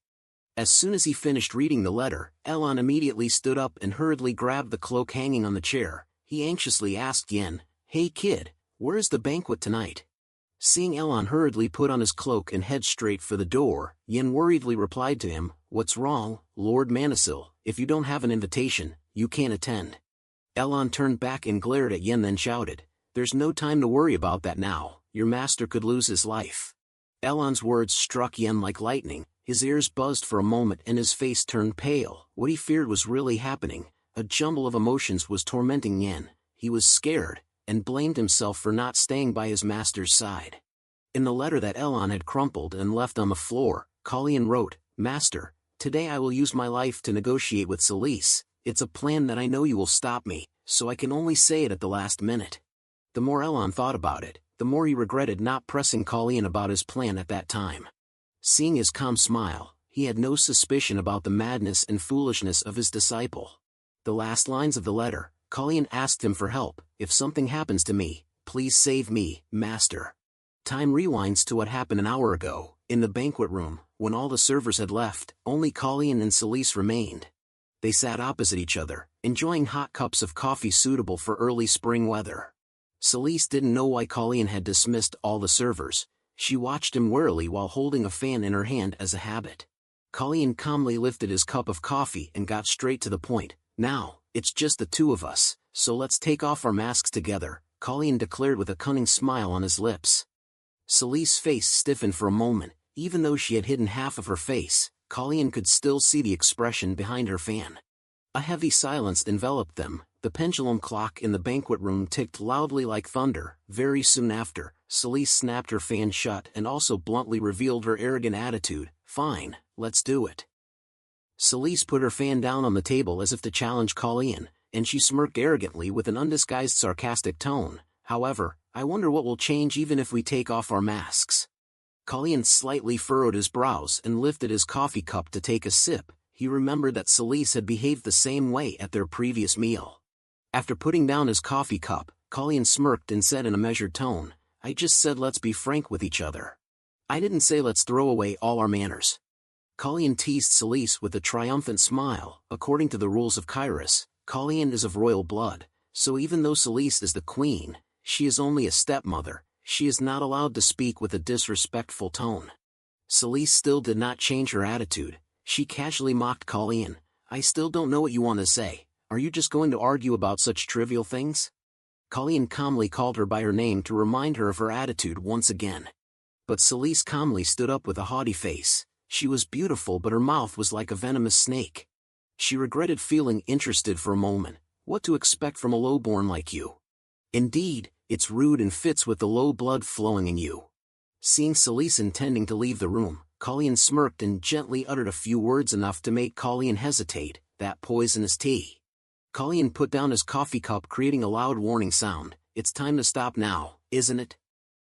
As soon as he finished reading the letter, Elon immediately stood up and hurriedly grabbed the cloak hanging on the chair. He anxiously asked Yen, "Hey kid, where is the banquet tonight?" Seeing Elon hurriedly put on his cloak and head straight for the door, Yen worriedly replied to him, "What's wrong, Lord Manisil? If you don't have an invitation, you can't attend." Elon turned back and glared at Yen, then shouted, "There's no time to worry about that now, your master could lose his life." Elon's words struck Yen like lightning, his ears buzzed for a moment and his face turned pale. What he feared was really happening. A jumble of emotions was tormenting Yen. He was scared, and blamed himself for not staying by his master's side. In the letter that Elon had crumpled and left on the floor, Colleen wrote, "Master, today I will use my life to negotiate with Celise. It's a plan that I know you will stop me, so I can only say it at the last minute." The more Elon thought about it, the more he regretted not pressing Colleen about his plan at that time. Seeing his calm smile, he had no suspicion about the madness and foolishness of his disciple. The last lines of the letter, Colleen asked him for help. "If something happens to me, please save me, master." Time rewinds to what happened an hour ago. In the banquet room, when all the servers had left, only Colleen and Celise remained. They sat opposite each other, enjoying hot cups of coffee suitable for early spring weather. Celise didn't know why Colleen had dismissed all the servers. She watched him warily while holding a fan in her hand as a habit. Colleen calmly lifted his cup of coffee and got straight to the point. "Now, it's just the two of us, so let's take off our masks together," Colleen declared with a cunning smile on his lips. Celise's face stiffened for a moment. Even though she had hidden half of her face, Colleen could still see the expression behind her fan. A heavy silence enveloped them. The pendulum clock in the banquet room ticked loudly like thunder. Very soon after, Celise snapped her fan shut and also bluntly revealed her arrogant attitude. "Fine, let's do it." Celise put her fan down on the table as if to challenge Colleen, and she smirked arrogantly with an undisguised sarcastic tone. "However, I wonder what will change even if we take off our masks." Colleen slightly furrowed his brows and lifted his coffee cup to take a sip. He remembered that Celise had behaved the same way at their previous meal. After putting down his coffee cup, Colleen smirked and said in a measured tone, "I just said let's be frank with each other. I didn't say let's throw away all our manners." Colleen teased Celise with a triumphant smile. According to the rules of Kairos, Colleen is of royal blood, so even though Celise is the queen, she is only a stepmother. She is not allowed to speak with a disrespectful tone. Celise still did not change her attitude. She casually mocked Colleen. "I still don't know what you want to say. Are you just going to argue about such trivial things?" Colleen calmly called her by her name to remind her of her attitude once again. But Celise calmly stood up with a haughty face. She was beautiful, but her mouth was like a venomous snake. She regretted feeling interested for a moment. What to expect from a lowborn like you? Indeed, it's rude and fits with the low blood flowing in you. Seeing Celise intending to leave the room, Colleen smirked and gently uttered a few words enough to make Colleen hesitate. "That poisonous tea." Colleen put down his coffee cup, creating a loud warning sound. "It's time to stop now, isn't it?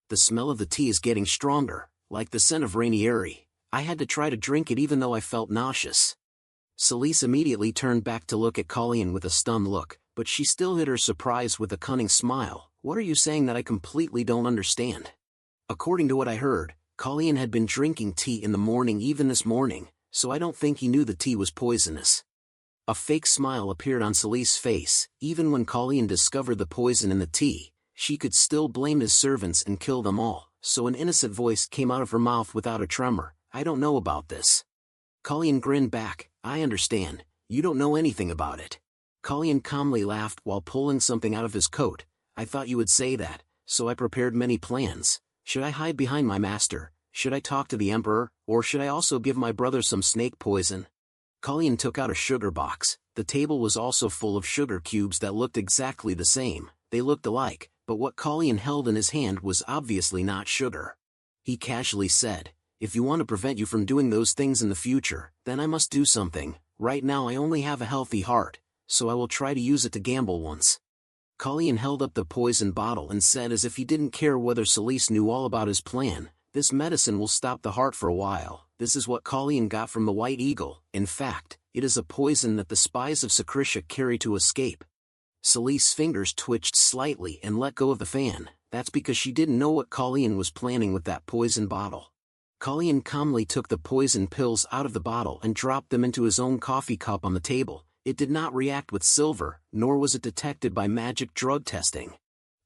The smell of the tea is getting stronger, like the scent of Rainieri. I had to try to drink it even though I felt nauseous." Celise immediately turned back to look at Colleen with a stunned look, but she still hid her surprise with a cunning smile. "What are you saying that I completely don't understand?" "According to what I heard, Colleen had been drinking tea in the morning, even this morning, so I don't think he knew the tea was poisonous." A fake smile appeared on Celise's face. Even when Colleen discovered the poison in the tea, she could still blame his servants and kill them all, so an innocent voice came out of her mouth without a tremor. "I don't know about this." Colleen grinned back. I understand. You don't know anything about it. Colleen calmly laughed while pulling something out of his coat. I thought you would say that, so I prepared many plans. Should I hide behind my master? Should I talk to the emperor, or should I also give my brother some snake poison? Colleen took out a sugar box. The table was also full of sugar cubes that looked exactly the same. They looked alike, but what Colleen held in his hand was obviously not sugar. He casually said, if you want to prevent you from doing those things in the future, then I must do something. Right now I only have a healthy heart, so I will try to use it to gamble once. Colleen held up the poison bottle and said as if he didn't care whether Celise knew all about his plan, this medicine will stop the heart for a while. This is what Colleen got from the White Eagle. In fact, it is a poison that the spies of Sakrisha carry to escape. Celise's fingers twitched slightly and let go of the fan. That's because she didn't know what Colleen was planning with that poison bottle. Colleen calmly took the poison pills out of the bottle and dropped them into his own coffee cup on the table. It did not react with silver, nor was it detected by magic drug testing.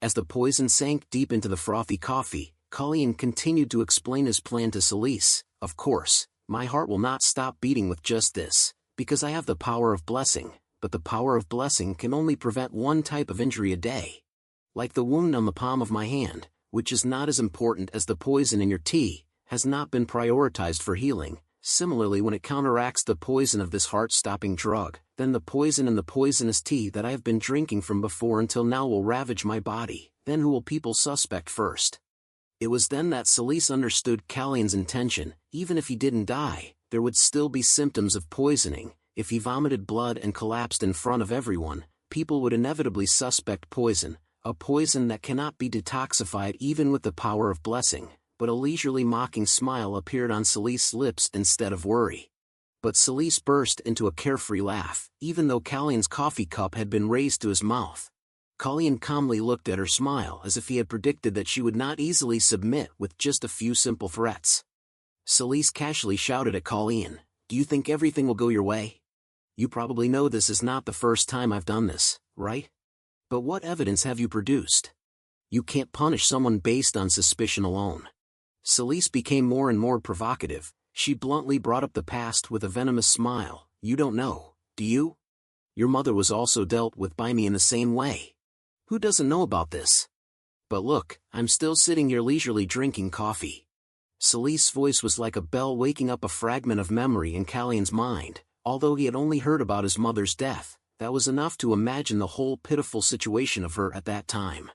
As the poison sank deep into the frothy coffee, Colleen continued to explain his plan to Celise. Of course, my heart will not stop beating with just this, because I have the power of blessing, but the power of blessing can only prevent one type of injury a day. Like the wound on the palm of my hand, which is not as important as the poison in your tea, has not been prioritized for healing. Similarly, when it counteracts the poison of this heart-stopping drug, then the poison in the poisonous tea that I have been drinking from before until now will ravage my body. Then who will people suspect first? It was then that Celise understood Colleen's intention. Even if he didn't die, there would still be symptoms of poisoning. If he vomited blood and collapsed in front of everyone, people would inevitably suspect poison, a poison that cannot be detoxified even with the power of blessing. But a leisurely mocking smile appeared on Celise's lips instead of worry. But Celise burst into a carefree laugh, even though Colleen's coffee cup had been raised to his mouth. Colleen calmly looked at her smile as if he had predicted that she would not easily submit with just a few simple threats. Celise casually shouted at Colleen, do you think everything will go your way? You probably know this is not the first time I've done this, right? But what evidence have you produced? You can't punish someone based on suspicion alone. Celise became more and more provocative. She bluntly brought up the past with a venomous smile. You don't know, do you? Your mother was also dealt with by me in the same way. Who doesn't know about this? But look, I'm still sitting here leisurely drinking coffee. Celise's voice was like a bell waking up a fragment of memory in Colleen's mind. Although he had only heard about his mother's death, that was enough to imagine the whole pitiful situation of her at that time.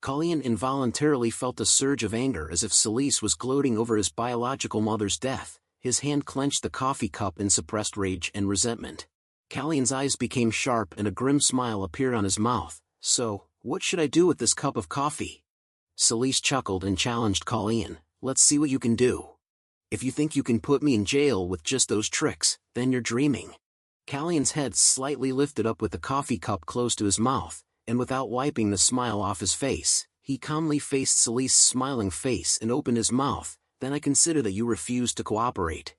Colleen involuntarily felt a surge of anger as if Celise was gloating over his biological mother's death. His hand clenched the coffee cup in suppressed rage and resentment. Colleen's eyes became sharp and a grim smile appeared on his mouth. So, what should I do with this cup of coffee? Celise chuckled and challenged Colleen. Let's see what you can do. If you think you can put me in jail with just those tricks, then you're dreaming. Colleen's head slightly lifted up with the coffee cup close to his mouth, and without wiping the smile off his face, he calmly faced Celise's smiling face and opened his mouth. Then I consider that you refuse to cooperate.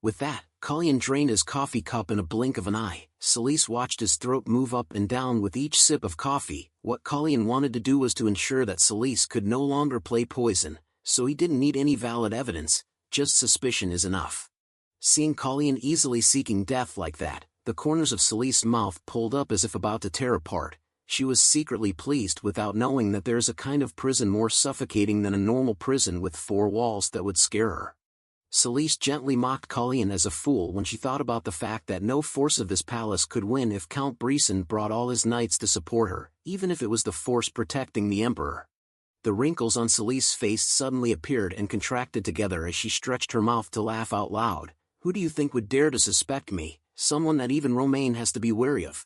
With that, Colleen drained his coffee cup in a blink of an eye. Celise watched his throat move up and down with each sip of coffee. What Colleen wanted to do was to ensure that Celise could no longer play poison, so he didn't need any valid evidence, just suspicion is enough. Seeing Colleen easily seeking death like that, the corners of Celise's mouth pulled up as if about to tear apart. She was secretly pleased without knowing that there is a kind of prison more suffocating than a normal prison with four walls that would scare her. Celise gently mocked Colleen as a fool when she thought about the fact that no force of this palace could win if Count Brisson brought all his knights to support her, even if it was the force protecting the emperor. The wrinkles on Celise's face suddenly appeared and contracted together as she stretched her mouth to laugh out loud. Who do you think would dare to suspect me? Someone that even Romaine has to be wary of.